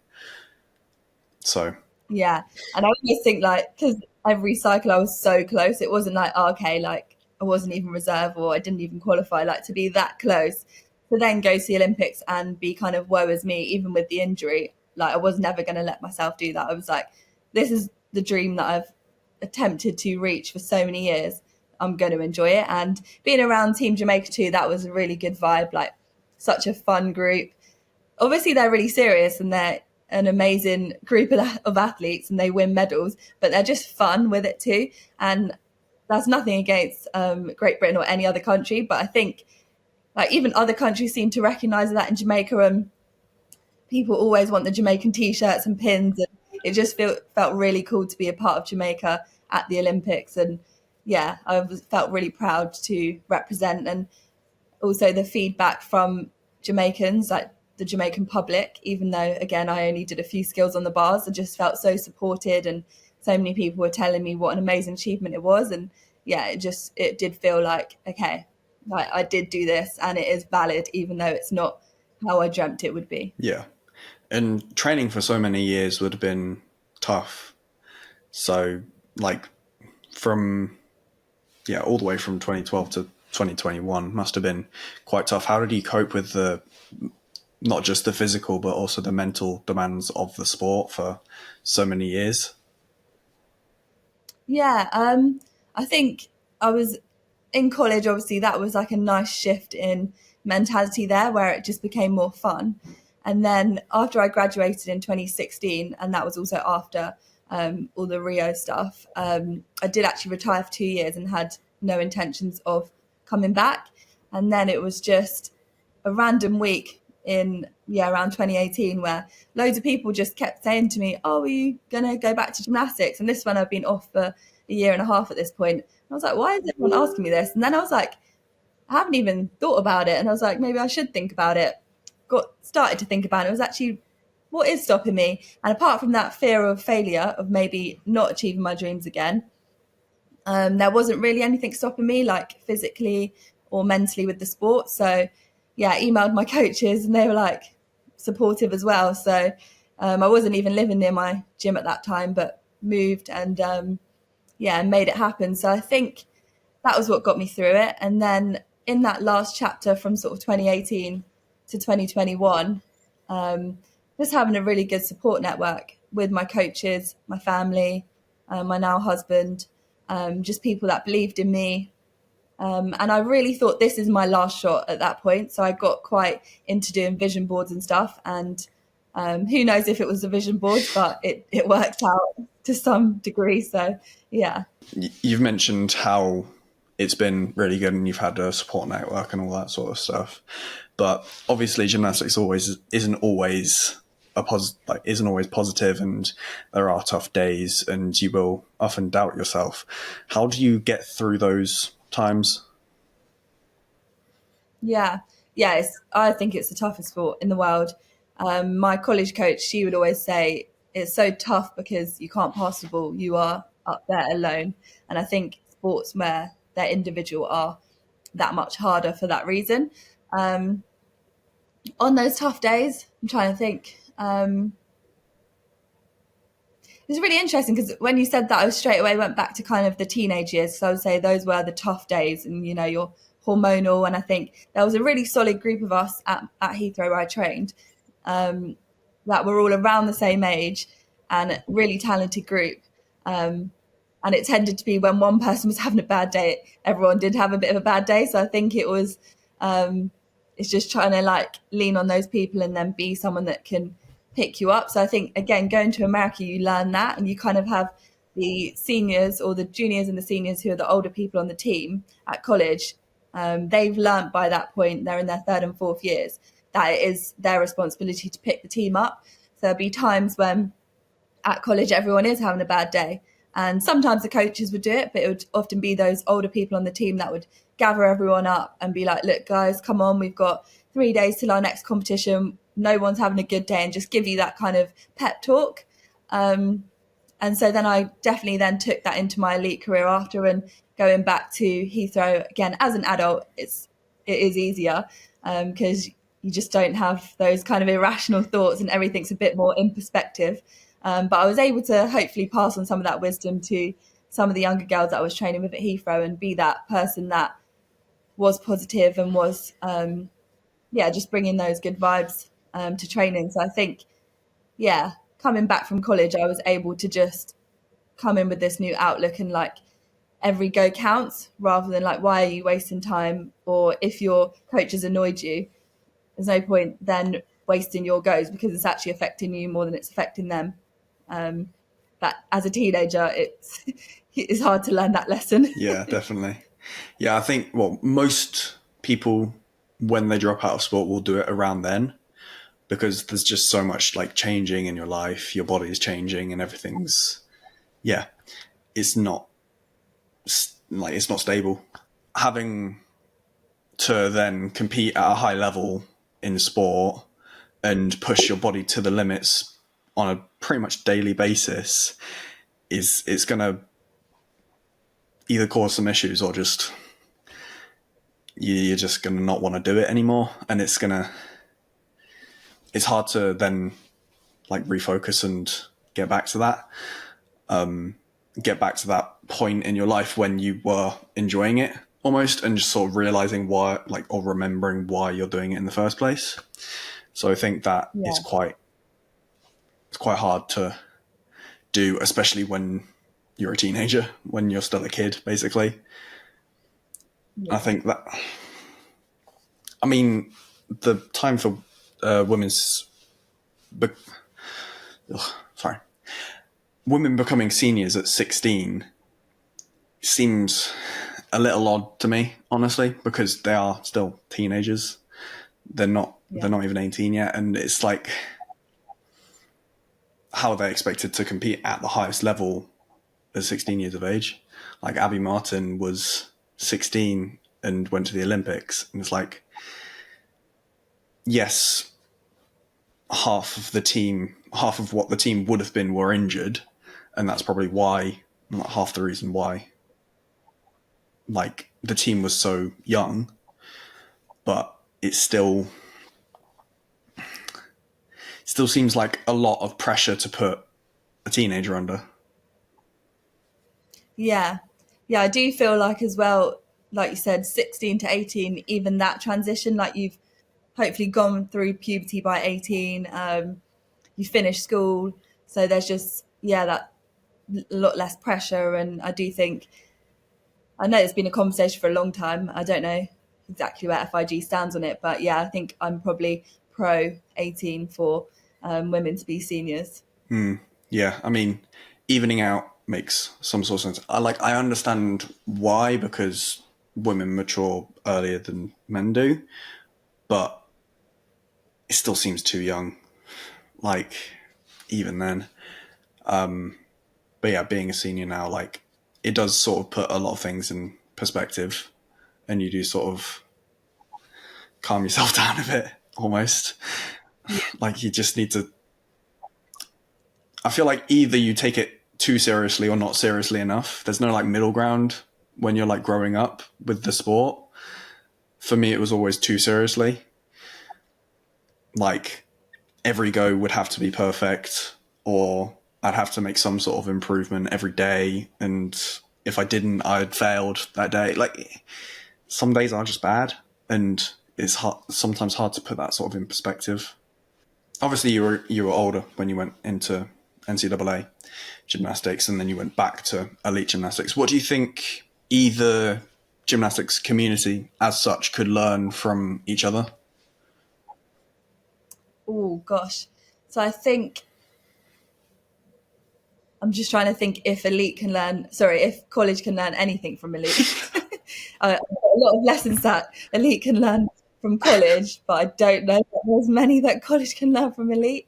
So and I always think, like, because every cycle I was so close, it wasn't like, okay, like I wasn't even reserve or I didn't even qualify. Like, to be that close to then go to the Olympics and be kind of woe is me, even with the injury, like I was never going to let myself do that. I was like, this is the dream that I've attempted to reach for so many years. I'm going to enjoy it. And being around Team Jamaica too, that was a really good vibe, like such a fun group. Obviously they're really serious and they're an amazing group of athletes and they win medals, but they're just fun with it too. And that's nothing against Great Britain or any other country, but I think like even other countries seem to recognise that in Jamaica, and people always want the Jamaican t-shirts and pins, and it just felt really cool to be a part of Jamaica at the Olympics. And I felt really proud to represent. And also the feedback from Jamaicans, like the Jamaican public, even though, again, I only did a few skills on the bars, I just felt so supported, and so many people were telling me what an amazing achievement it was. And yeah, it did feel like, okay, like I did do this and it is valid, even though it's not how I dreamt it would be. Yeah. And training for so many years would have been tough. So like from, all the way from 2012 to 2021 must have been quite tough. How did you cope with not just the physical, but also the mental demands of the sport for so many years? Yeah, I think I was in college, obviously, that was like a nice shift in mentality there where it just became more fun. And then after I graduated in 2016, and that was also after all the Rio stuff, I did actually retire for 2 years and had no intentions of coming back. And then it was just a random week in around 2018 where loads of people just kept saying to me, oh, are you gonna go back to gymnastics? And this one, I've been off for a year and a half at this point. And I was like, why is everyone asking me this? And then I was like, I haven't even thought about it. And I was like, maybe I should think about it. Started to think about it. It was actually, what is stopping me? And apart from that fear of failure, of maybe not achieving my dreams again, there wasn't really anything stopping me, like physically or mentally, with the sport. So yeah, I emailed my coaches and they were like supportive as well. So I wasn't even living near my gym at that time, but moved and made it happen. So I think that was what got me through it. And then in that last chapter from sort of 2018 to 2021, just having a really good support network with my coaches, my family, my now husband, just people that believed in me. And I really thought this is my last shot at that point. So I got quite into doing vision boards and stuff. And who knows if it was a vision board, but it worked out to some degree. So, yeah. You've mentioned how it's been really good and you've had a support network and all that sort of stuff. But obviously gymnastics isn't always positive, and there are tough days and you will often doubt yourself. How do you get through those times? Yeah. I think it's the toughest sport in the world. My college coach, she would always say it's so tough because you can't pass the ball. You are up there alone. And I think sports where they're individual are that much harder for that reason. On those tough days, I'm trying to think. It's really interesting because when you said that, I straight away went back to kind of the teenage years. So I would say those were the tough days, and you're hormonal. And I think there was a really solid group of us at Heathrow where I trained, that were all around the same age and a really talented group. And it tended to be when one person was having a bad day, everyone did have a bit of a bad day. So I think it was, it's just trying to like lean on those people and then be someone that can pick you up. So I think, again, going to America, you learn that, and you kind of have the seniors or the juniors and the seniors who are the older people on the team at college. They've learned by that point, they're in their third and fourth years, that it is their responsibility to pick the team up. So there'll be times when at college everyone is having a bad day, and sometimes the coaches would do it, but it would often be those older people on the team that would gather everyone up and be like, look guys, come on, we've got 3 days till our next competition, no one's having a good day, and just give you that kind of pep talk. And so then I definitely then took that into my elite career after, and going back to Heathrow again as an adult, it is easier because you just don't have those kind of irrational thoughts and everything's a bit more in perspective. But I was able to hopefully pass on some of that wisdom to some of the younger girls that I was training with at Heathrow, and be that person that was positive and was, just bringing those good vibes to training. So I think, coming back from college, I was able to just come in with this new outlook, and like every go counts, rather than like, why are you wasting time? Or if your coach has annoyed you, there's no point then wasting your goes, because it's actually affecting you more than it's affecting them. But as a teenager, it's hard to learn that lesson. Yeah, definitely. Yeah, I think most people, when they drop out of sport, will do it around then, because there's just so much like changing in your life, your body is changing and everything's, it's not stable. Having to then compete at a high level in sport and push your body to the limits on a pretty much daily basis it's going to either cause some issues or just you're just going to not want to do it anymore, and it's hard to then like refocus and get back to that point in your life when you were enjoying it almost, and just sort of realizing why, like, or remembering why you're doing it in the first place. So I think that it's quite hard to do, especially when you're a teenager, when you're still a kid, basically. I think that, I mean, the time for women becoming seniors at 16 seems a little odd to me, honestly, because they are still teenagers. They're not even 18 yet, and it's like, how are they expected to compete at the highest level at 16 years of age? Like, Abby Martin was 16 and went to the Olympics, and it's like, yes, half of what the team would have been were injured, and that's probably why, not half the reason why, like, the team was so young, but it still seems like a lot of pressure to put a teenager under. Yeah, I do feel like, as well, like you said, 16 to 18, even that transition, like, you've hopefully gone through puberty by 18, you finish school, so there's just that a lot less pressure. And I do think, I know it's been a conversation for a long time, I don't know exactly where FIG stands on it, but I think I'm probably pro 18 for women to be seniors. Yeah, I mean, evening out makes some sort of sense. I understand why, because women mature earlier than men do, but it still seems too young, like, even then. But yeah, being a senior now, like, it does sort of put a lot of things in perspective, and you do sort of calm yourself down a bit, almost. Like, you just need to, I feel like either you take it too seriously or not seriously enough. There's no like middle ground when you're like growing up with the sport. For me, it was always too seriously. Like, every go would have to be perfect, or I'd have to make some sort of improvement every day. And if I didn't, I'd failed that day. Like, some days are just bad, and it's sometimes hard to put that sort of in perspective. Obviously, you were older when you went into NCAA gymnastics, and then you went back to elite gymnastics. What do you think either gymnastics community as such could learn from each other? Oh gosh, so I think, I'm just trying to think if college can learn anything from elite. I've got a lot of lessons that elite can learn from college, but I don't know that there's many that college can learn from elite,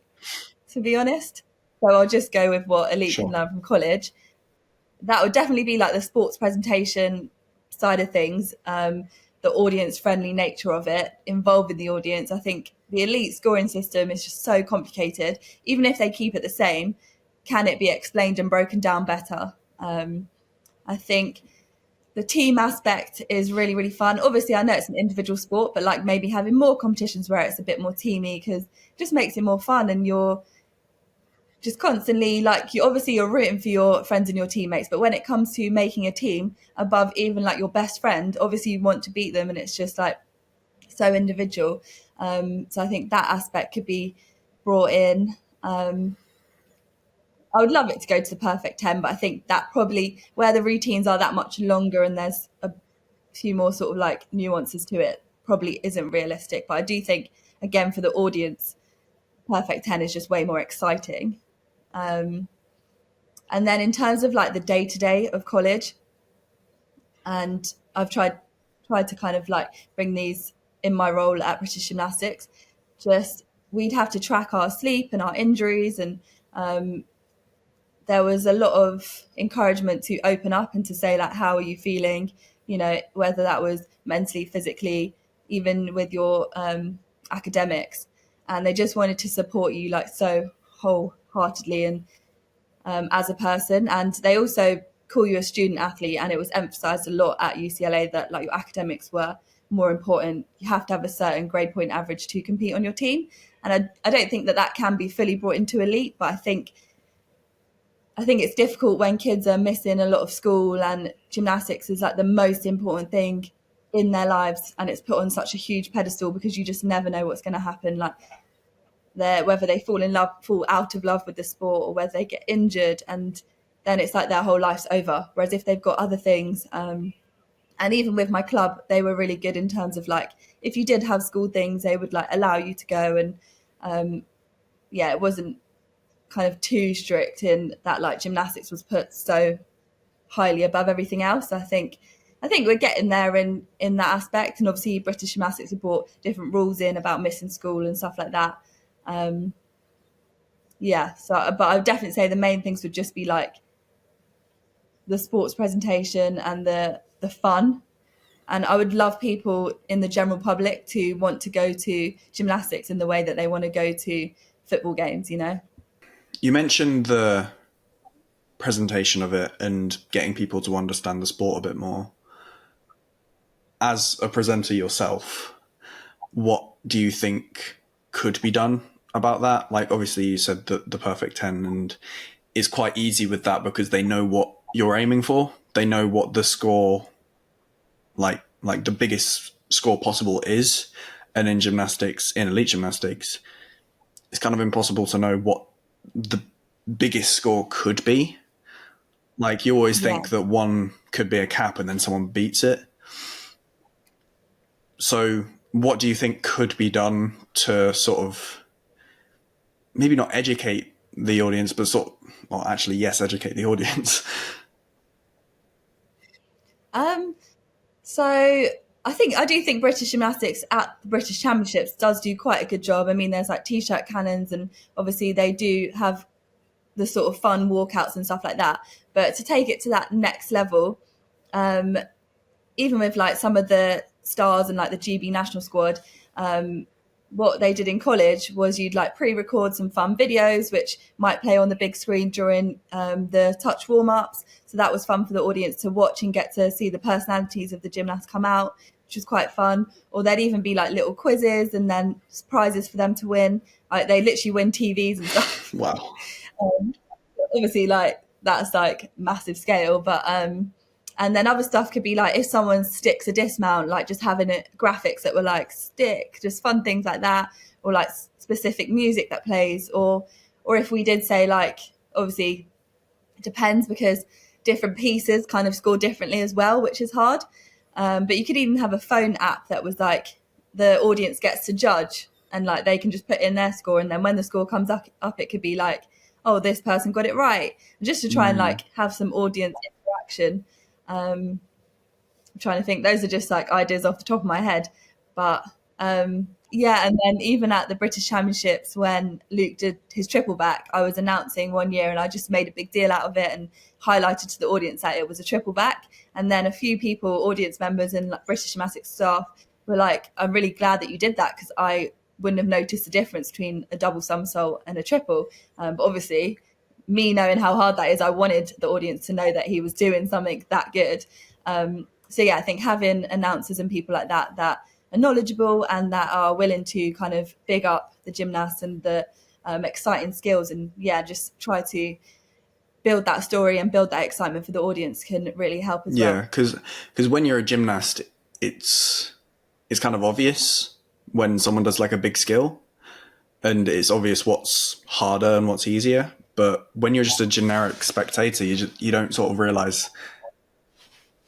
to be honest. So I'll just go with what elite can learn from college. That would definitely be like the sports presentation side of things, the audience friendly nature of it, involving the audience. I think the elite scoring system is just so complicated. Even if they keep it the same, can it be explained and broken down better? I think the team aspect is really, really fun. Obviously, I know it's an individual sport, but like maybe having more competitions where it's a bit more teamy, because it just makes it more fun, and you're just constantly, like, you're rooting for your friends and your teammates, but when it comes to making a team above even like your best friend, obviously you want to beat them, and it's just like so individual. So I think that aspect could be brought in. I would love it to go to the perfect 10, but I think that probably, where the routines are that much longer and there's a few more sort of like nuances to it, probably isn't realistic. But I do think, again, for the audience, perfect 10 is just way more exciting. And then in terms of like the day-to-day of college, and I've tried to kind of like bring these in my role at British Gymnastics, just we'd have to track our sleep and our injuries, and there was a lot of encouragement to open up and to say, like, how are you feeling? You know, whether that was mentally, physically, even with your academics. And they just wanted to support you like so wholeheartedly and as a person. And they also call you a student athlete, and it was emphasized a lot at UCLA that like your academics were more important. You have to have a certain grade point average to compete on your team. And I don't think that can be fully brought into elite, but I think it's difficult when kids are missing a lot of school, and gymnastics is like the most important thing in their lives, and it's put on such a huge pedestal because you just never know what's going to happen. Like whether they fall out of love with the sport, or whether they get injured, and then it's like their whole life's over. Whereas if they've got other things, and even with my club, they were really good in terms of like, if you did have school things, they would like allow you to go. And it wasn't kind of too strict in that like gymnastics was put so highly above everything else. I think we're getting there in that aspect. And obviously British Gymnastics have brought different rules in about missing school and stuff like that. But I would definitely say the main things would just be like the sports presentation and the fun. And I would love people in the general public to want to go to gymnastics in the way that they want to go to football games, you know? You mentioned the presentation of it and getting people to understand the sport a bit more. As a presenter yourself, what do you think could be done about that? Like, obviously you said that the perfect 10, and it's quite easy with that because they know what you're aiming for. They know what the score, like the biggest score possible is. And in gymnastics, in elite gymnastics, it's kind of impossible to know what the biggest score could be. Like, you always think that one could be a cap and then someone beats it. So what do you think could be done to sort of maybe not educate the audience, but educate the audience? So I do think British Gymnastics at the British Championships does do quite a good job. I mean, there's like t-shirt cannons, and obviously they do have the sort of fun walkouts and stuff like that. But to take it to that next level, even with like some of the stars and like the GB national squad, what they did in college was you'd like pre-record some fun videos which might play on the big screen during the touch warm-ups. So that was fun for the audience to watch and get to see the personalities of the gymnasts come out, which was quite fun. Or there'd even be like little quizzes and then prizes for them to win. Like, they literally win TVs and stuff. Wow. Obviously, like, that's like massive scale, but and then other stuff could be like if someone sticks a dismount, like just having graphics that were like stick, just fun things like that, or like specific music that plays, or if we did say, like, obviously it depends because different pieces kind of score differently as well, which is hard. But you could even have a phone app that was like the audience gets to judge, and like they can just put in their score, and then when the score comes up it could be like, oh, this person got it right, just to try and like have some audience interaction. I'm trying to think. Those are just like ideas off the top of my head, but and then even at the British Championships when Luke did his triple back, I was announcing one year and I just made a big deal out of it and highlighted to the audience that it was a triple back. And then a few people, audience members and like British Gymnastics staff, were like, I'm really glad that you did that because I wouldn't have noticed the difference between a double somersault and a triple. But obviously, me knowing how hard that is, I wanted the audience to know that he was doing something that good. I think having announcers and people like that are knowledgeable and that are willing to kind of big up the gymnasts and the exciting skills, and just try to build that story and build that excitement for the audience can really help as well. Yeah, because when you're a gymnast, it's kind of obvious when someone does like a big skill, and it's obvious what's harder and what's easier. But when you're just a generic spectator, you don't sort of realize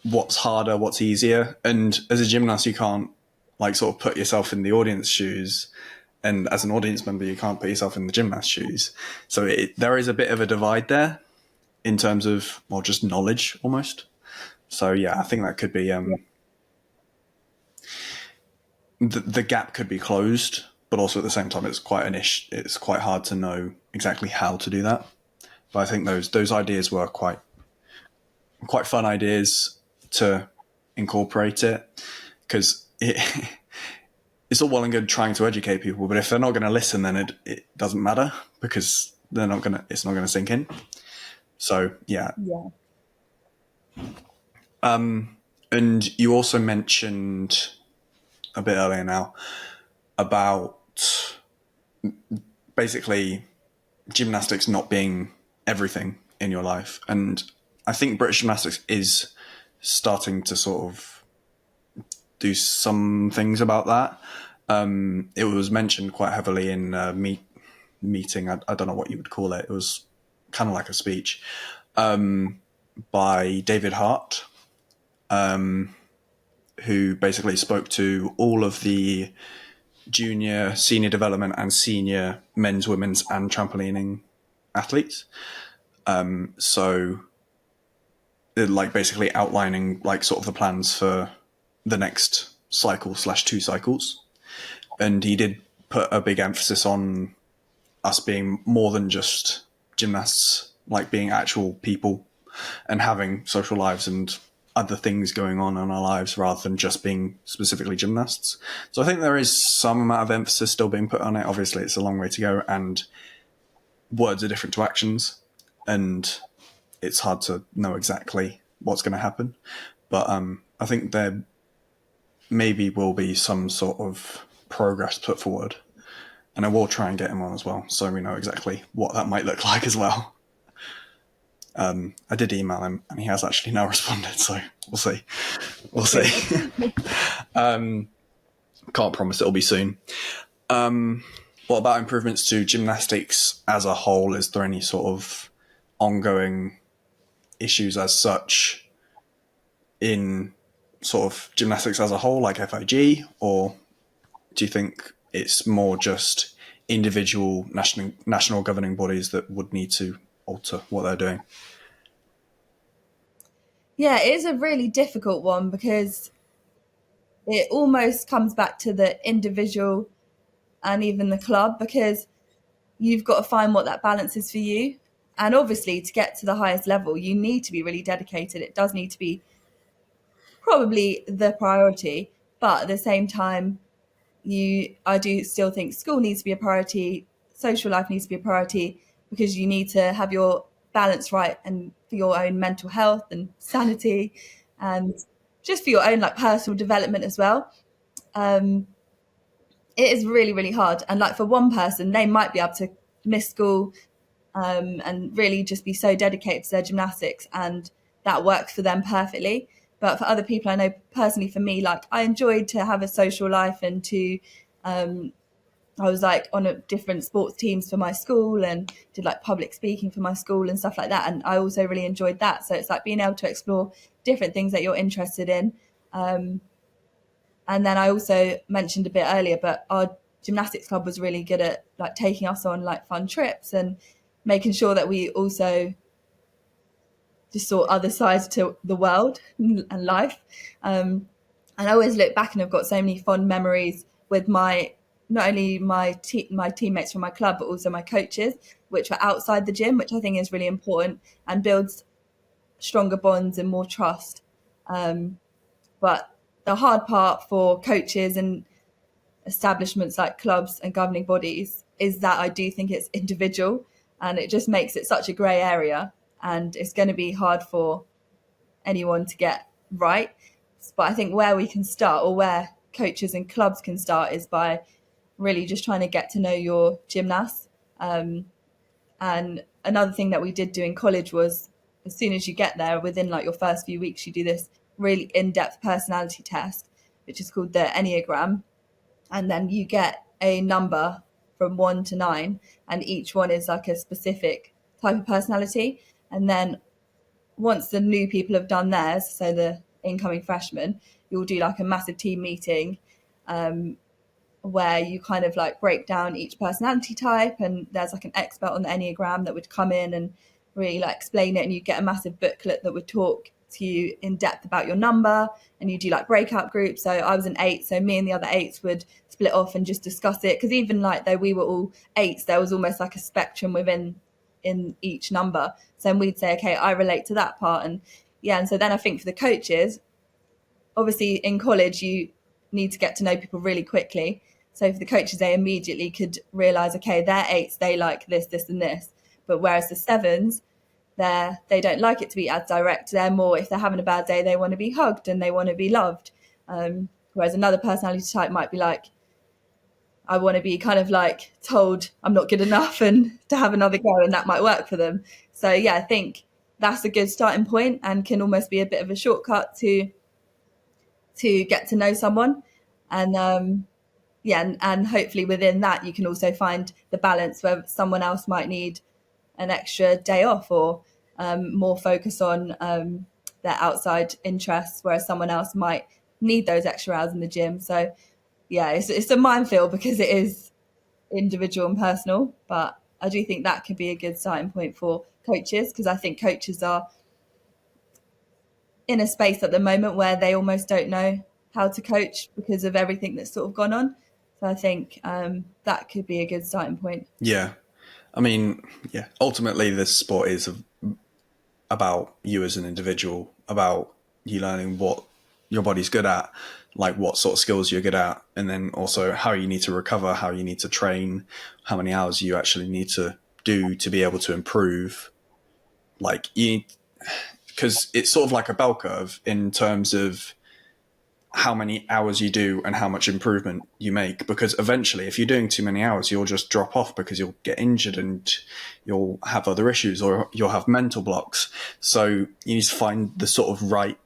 what's harder, what's easier. And as a gymnast, you can't like sort of put yourself in the audience shoes. And as an audience member, you can't put yourself in the gymnast shoes. So there is a bit of a divide there in terms of, well, just knowledge almost. So I think that could be, the gap could be closed, but also at the same time, it's quite hard to know exactly how to do that. But I think those ideas were quite fun ideas to incorporate it, because it's all well and good trying to educate people, but if they're not going to listen, then it doesn't matter, because it's not going to sink in. So yeah. And you also mentioned a bit earlier now about basically gymnastics not being everything in your life. And I think British gymnastics is starting to sort of do some things about that. It was mentioned quite heavily in a meeting. I don't know what you would call it. It was kind of like a speech by David Hart, who basically spoke to all of the junior, senior development and senior men's, women's and trampolining athletes. So like basically outlining like sort of the plans for the next cycle / 2 cycles. And he did put a big emphasis on us being more than just gymnasts, like being actual people and having social lives and other things going on in our lives rather than just being specifically gymnasts. So I think there is some amount of emphasis still being put on it. Obviously, it's a long way to go, and words are different to actions, and it's hard to know exactly what's going to happen. But I think there maybe will be some sort of progress put forward, and I will try and get him on as well, so we know exactly what that might look like as well. I did email him and he has actually now responded, so we'll see. Can't promise it'll be soon. What about improvements to gymnastics as a whole? Is there any sort of ongoing issues as such in sort of gymnastics as a whole, like FIG, or do you think it's more just individual national governing bodies that would need to alter what they're doing? Yeah, it is a really difficult one because it almost comes back to the individual and even the club, because you've got to find what that balance is for you. And obviously, to get to the highest level, you need to be really dedicated. It does need to be probably the priority, but at the same time, I do still think school needs to be a priority, social life needs to be a priority, because you need to have your balance right, and for your own mental health and sanity, and just for your own like personal development as well. It is really, really hard. And like for one person, they might be able to miss school and really just be so dedicated to their gymnastics, and that works for them perfectly. But for other people, I know personally for me, like I enjoyed to have a social life and to I was like on different sports teams for my school and did like public speaking for my school and stuff like that. And I also really enjoyed that. So it's like being able to explore different things that you're interested in. And then I also mentioned a bit earlier, but our gymnastics club was really good at like taking us on like fun trips and making sure that we also just saw other sides to the world and life. And I always look back and I've got so many fond memories with not only my teammates from my club, but also my coaches, which were outside the gym, which I think is really important and builds stronger bonds and more trust. But the hard part for coaches and establishments like clubs and governing bodies is that I do think it's individual, and it just makes it such a grey area, and it's going to be hard for anyone to get right. But I think where we can start, or where coaches and clubs can start, is by really just trying to get to know your gymnast. And another thing that we did do in college was, as soon as you get there, within like your first few weeks, you do this really in-depth personality test, which is called the Enneagram. And then you get a number from 1 to 9, and each one is like a specific type of personality. And then once the new people have done theirs, so the incoming freshmen, you'll do like a massive team meeting where you kind of like break down each personality type, and there's like an expert on the Enneagram that would come in and really like explain it, and you get a massive booklet that would talk to you in depth about your number, and you do like breakout groups. So I was an 8, so me and the other 8s would split off and just discuss it, because even like though we were all 8s, there was almost like a spectrum within in each number. So then we'd say, okay, I relate to that part. And so then I think for the coaches, obviously in college you need to get to know people really quickly. So for the coaches, they immediately could realise, okay, they're eights, they like this, this and this. But whereas the sevens, they don't like it to be as direct. They're more, if they're having a bad day, they want to be hugged and they want to be loved. Whereas another personality type might be like, I want to be kind of like told I'm not good enough and to have another go, and that might work for them. So yeah, I think that's a good starting point and can almost be a bit of a shortcut to get to know someone. And and hopefully within that you can also find the balance where someone else might need an extra day off or more focus on their outside interests, whereas someone else might need those extra hours in the gym. So yeah, it's a minefield because it is individual and personal, but I do think that could be a good starting point for coaches, because I think coaches are in a space at the moment where they almost don't know how to coach because of everything that's sort of gone on. So I think that could be a good starting point. Yeah. I mean, yeah, ultimately this sport is about you as an individual, about you learning what your body's good at, like what sort of skills you're good at, and then also how you need to recover, how you need to train, how many hours you actually need to do to be able to improve. Like because it's sort of like a bell curve in terms of how many hours you do and how much improvement you make, because eventually if you're doing too many hours you'll just drop off because you'll get injured and you'll have other issues or you'll have mental blocks. So you need to find the sort of right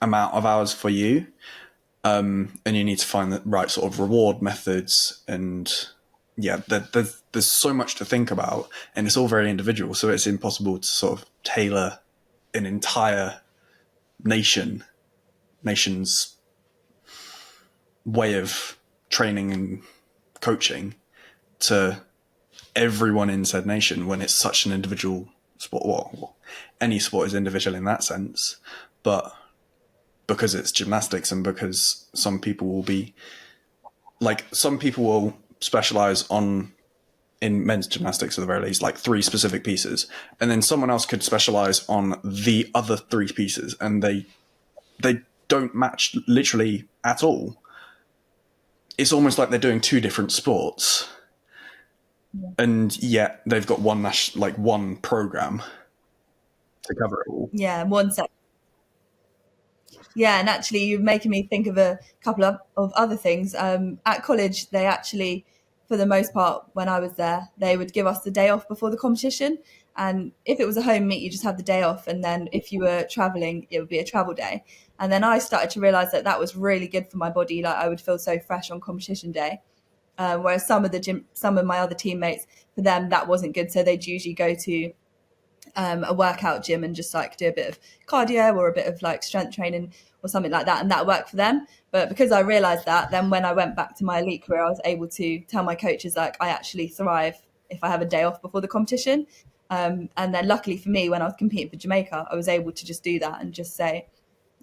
amount of hours for you, and you need to find the right sort of reward methods. And yeah, there's so much to think about, and it's all very individual, so it's impossible to sort of tailor an entire nation's way of training and coaching to everyone in said nation when it's such an individual sport. Well, any sport is individual in that sense, but because it's gymnastics and because some people will specialize in men's gymnastics at the very least, like 3 specific pieces, and then someone else could specialize on the other 3 pieces, and they don't match literally at all. It's almost like they're doing 2 different sports, and yet they've got one program to cover it all. Yeah, one sec. Yeah, and actually you're making me think of a couple of other things. At college, they actually, for the most part, when I was there, they would give us the day off before the competition. And if it was a home meet, you just have the day off. And then if you were traveling, it would be a travel day. And then I started to realize that was really good for my body. Like I would feel so fresh on competition day. Whereas some of my other teammates, for them, that wasn't good. So they'd usually go to a workout gym and just like do a bit of cardio or a bit of like strength training or something like that, and that worked for them. But because I realized that, then when I went back to my elite career, I was able to tell my coaches like I actually thrive if I have a day off before the competition. And then luckily for me, when I was competing for Jamaica, I was able to just do that and just say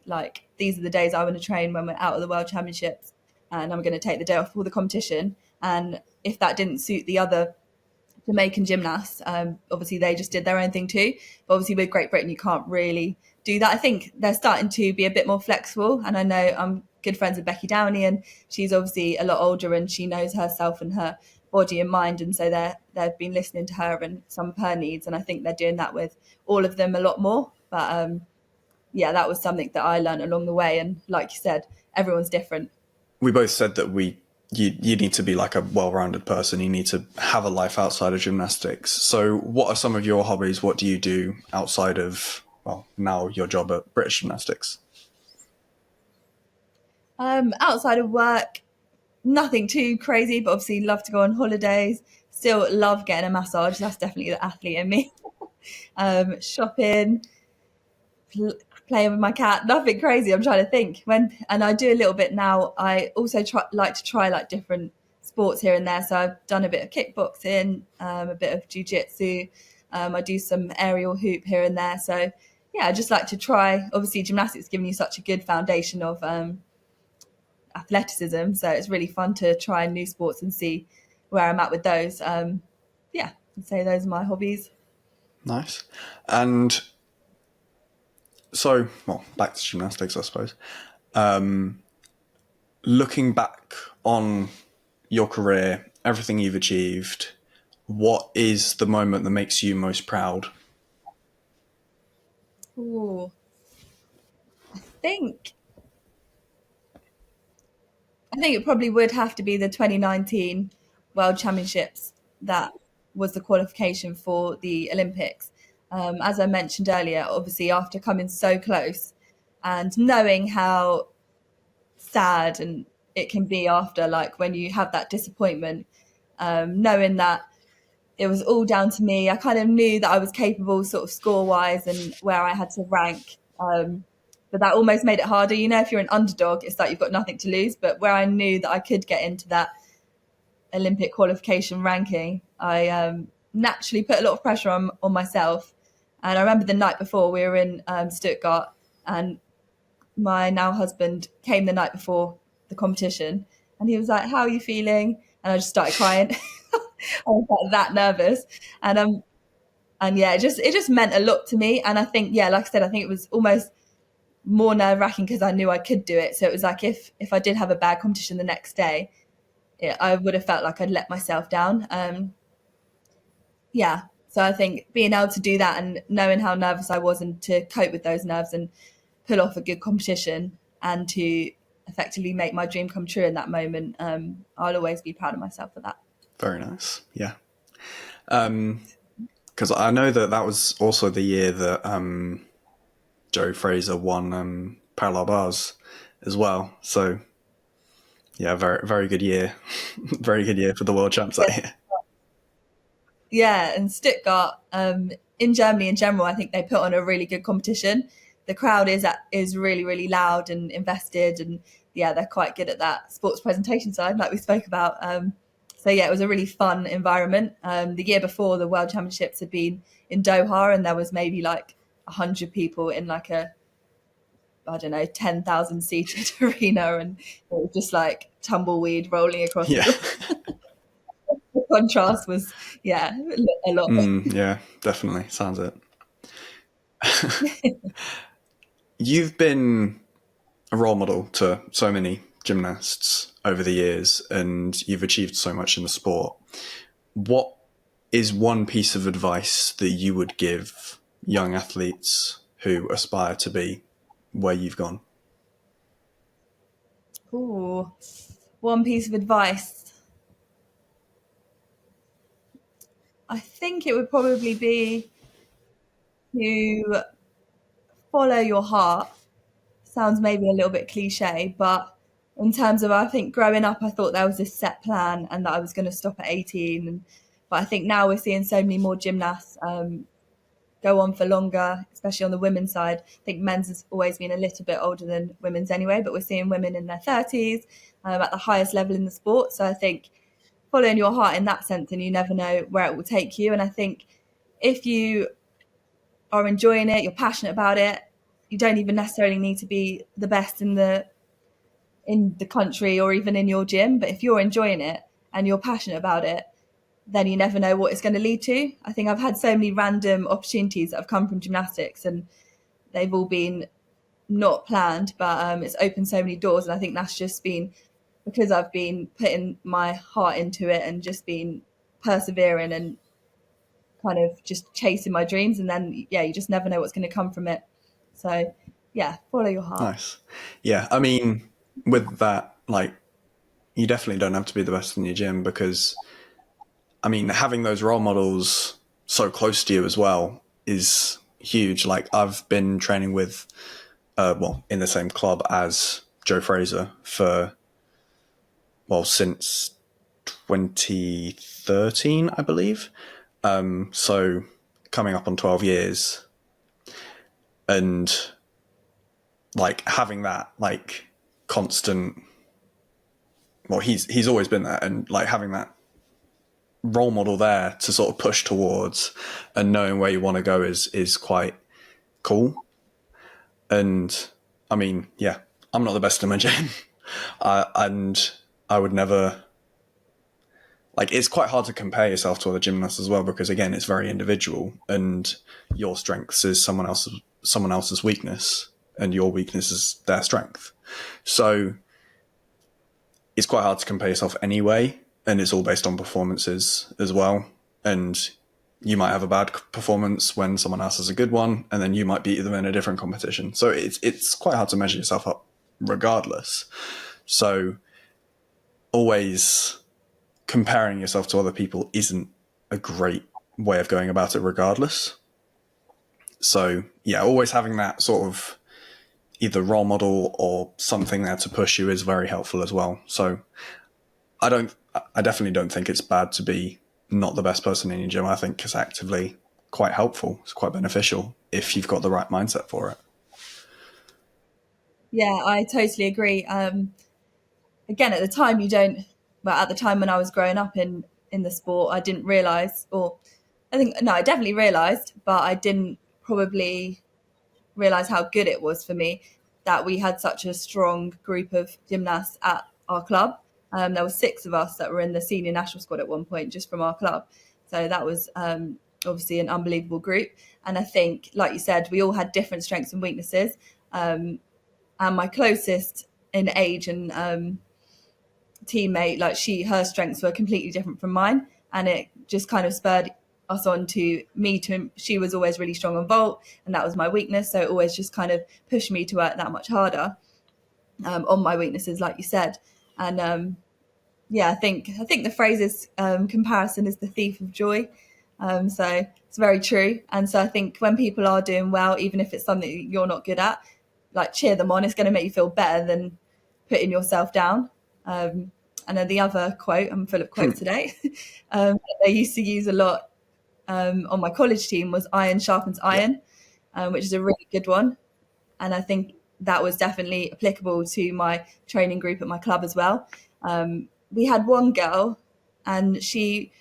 like, these are the days I want to train when we're out of the World Championships, and I'm going to take the day off before the competition. And if that didn't suit the other Jamaican gymnasts, obviously they just did their own thing too. But obviously with Great Britain, you can't really do that. I think they're starting to be a bit more flexible. And I know I'm good friends with Becky Downey, and she's obviously a lot older and she knows herself and her body and mind. And so they've been listening to her and some of her needs. And I think they're doing that with all of them a lot more. But yeah, that was something that I learned along the way. And like you said, everyone's different. We both said that you need to be like a well-rounded person. You need to have a life outside of gymnastics. So what are some of your hobbies? What do you do outside of, well, now your job at British Gymnastics? Outside of work, nothing too crazy, but obviously love to go on holidays. Still love getting a massage. That's definitely the athlete in me. Shopping, playing with my cat, nothing crazy. I'm trying to think and I do a little bit now. I also like to try like different sports here and there. So I've done a bit of kickboxing, a bit of jiu-jitsu. I do some aerial hoop here and there. So yeah, I just like to try. Obviously gymnastics giving you such a good foundation of athleticism. So it's really fun to try new sports and see where I'm at with those. Yeah, I'd say those are my hobbies. Nice. And so, well, back to gymnastics, I suppose. Looking back on your career, everything you've achieved, what is the moment that makes you most proud? Ooh, think I think it probably would have to be the 2019 World Championships. That was the qualification for the Olympics. As I mentioned earlier, obviously after coming so close and knowing how sad and it can be after, like when you have that disappointment, knowing that it was all down to me. I kind of knew that I was capable, sort of score wise, and where I had to rank. But that almost made it harder. You know, if you're an underdog, it's like you've got nothing to lose. But where I knew that I could get into that Olympic qualification ranking, I naturally put a lot of pressure on myself. And I remember the night before we were in Stuttgart, and my now husband came the night before the competition, and he was like, "How are you feeling?" And I just started crying. I was like that nervous, and yeah, it just meant a lot to me. And I think, yeah, like I said, I think it was almost more nerve wracking because I knew I could do it. So it was like if I did have a bad competition the next day, I would have felt like I'd let myself down. Yeah, so I think being able to do that and knowing how nervous I was and to cope with those nerves and pull off a good competition and to effectively make my dream come true in that moment, I'll always be proud of myself for that. Very nice. Yeah. Because I know that was also the year that Joe Fraser won parallel bars as well. So yeah, very, very good year. Very good year for the world champs that year. Yeah, and Stuttgart, in Germany in general, I think they put on a really good competition. The crowd is really, really loud and invested, and yeah, they're quite good at that sports presentation side, like we spoke about. So yeah, it was a really fun environment. The year before, the World Championships had been in Doha, and there was maybe like 100 people in like a, I don't know, 10,000 seated arena, and it was just like tumbleweed rolling across Yeah. the floor. The contrast was, yeah, a lot. Yeah, definitely. Sounds it. You've been a role model to so many gymnasts over the years, and you've achieved so much in the sport. What is one piece of advice that you would give young athletes who aspire to be where you've gone? Ooh, one piece of advice. I think it would probably be to follow your heart. Sounds maybe a little bit cliche, but in terms of, I think growing up, I thought there was this set plan and that I was going to stop at 18. But I think now we're seeing so many more gymnasts go on for longer, especially on the women's side. I think men's has always been a little bit older than women's anyway, but we're seeing women in their 30s at the highest level in the sport. So I think following your heart in that sense, and you never know where it will take you. And I think if you are enjoying it, you're passionate about it, you don't even necessarily need to be the best in the country or even in your gym. But if you're enjoying it and you're passionate about it, then you never know what it's going to lead to. I think I've had so many random opportunities that have come from gymnastics, and they've all been not planned, but it's opened so many doors. And I think that's just been because I've been putting my heart into it and just been persevering and kind of just chasing my dreams. And then, yeah, you just never know what's going to come from it. So, yeah, follow your heart. Nice. Yeah, I mean, with that, like, you definitely don't have to be the best in your gym because, I mean, having those role models so close to you as well is huge. Like, I've been training with, in the same club as Joe Fraser since 2013, I believe. So coming up on 12 years, and like having that like constant, he's always been there, and like having that role model there to sort of push towards and knowing where you want to go is quite cool. And I mean, yeah, I'm not the best in my gym, and I would never like it's quite hard to compare yourself to other gymnasts as well, because again, it's very individual, and your strengths is someone else's weakness, and your weakness is their strength. So it's quite hard to compare yourself anyway, and it's all based on performances as well. And you might have a bad performance when someone else has a good one, and then you might beat them in a different competition. So it's quite hard to measure yourself up regardless. So always comparing yourself to other people isn't a great way of going about it regardless. So yeah, always having that sort of either role model or something there to push you is very helpful as well. So I definitely don't think it's bad to be not the best person in your gym. I think it's actively quite helpful. It's quite beneficial if you've got the right mindset for it. Yeah, I totally agree. Again, at the time at the time when I was growing up in the sport, I didn't realise, I definitely realised, but I didn't probably realise how good it was for me that we had such a strong group of gymnasts at our club. There were 6 of us that were in the senior national squad at one point, just from our club. So that was obviously an unbelievable group. And I think, like you said, we all had different strengths and weaknesses. And my closest in age and teammate, her strengths were completely different from mine, and it just kind of spurred us on to she was always really strong on vault, and that was my weakness, so it always just kind of pushed me to work that much harder on my weaknesses, like you said. And I think the phrase is comparison is the thief of joy. So it's very true. And so I think when people are doing well, even if it's something you're not good at, like, cheer them on. It's going to make you feel better than putting yourself down. And then the other quote, I'm full of quotes today, that they used to use a lot on my college team was iron sharpens iron, which is a really good one. And I think that was definitely applicable to my training group at my club as well. We had one girl, and she,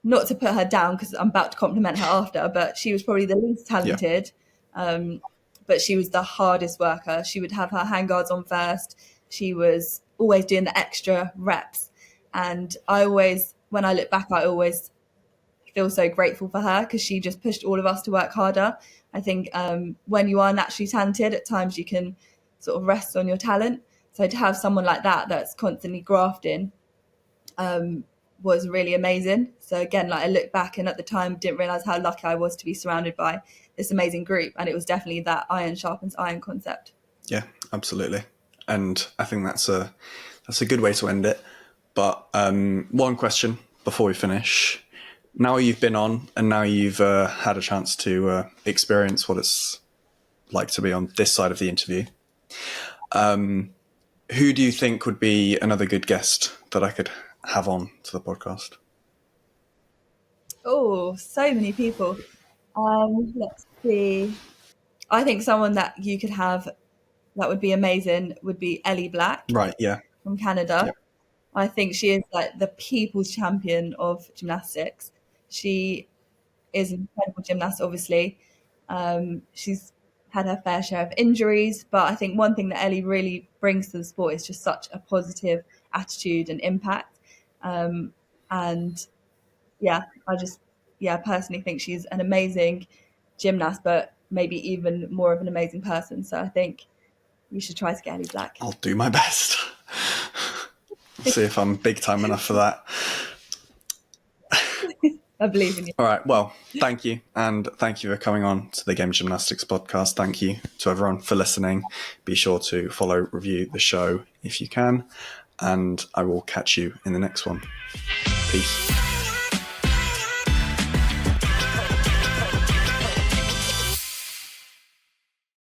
not to put her down because I'm about to compliment her after, but she was probably the least talented. But she was the hardest worker. She would have her handguards on first. She was always doing the extra reps. And when I look back, I always feel so grateful for her, because she just pushed all of us to work harder. I think when you are naturally talented, at times you can sort of rest on your talent. So to have someone like that that's constantly grafting was really amazing. So again, I look back, and at the time didn't realise how lucky I was to be surrounded by this amazing group. And it was definitely that iron sharpens iron concept. Yeah, absolutely. And I think that's a good way to end it. But one question before we finish. Now you've been on, and now you've had a chance to experience what it's like to be on this side of the interview. Who do you think would be another good guest that I could have on to the podcast? Oh, so many people. Let's see. I think someone that you could have that would be amazing would be Ellie Black. Right, yeah. From Canada. Yep. I think she is like the people's champion of gymnastics. She is an incredible gymnast, obviously. She's had her fair share of injuries, but I think one thing that Ellie really brings to the sport is just such a positive attitude and impact. And yeah, I personally think she's an amazing gymnast, but maybe even more of an amazing person. So I think you should try to get Ellie Black. I'll do my best. See if I'm big time enough for that. I believe in you. All right. Well, thank you. And thank you for coming on to the Game of Gymnastics podcast. Thank you to everyone for listening. Be sure to follow, review the show if you can. And I will catch you in the next one. Peace.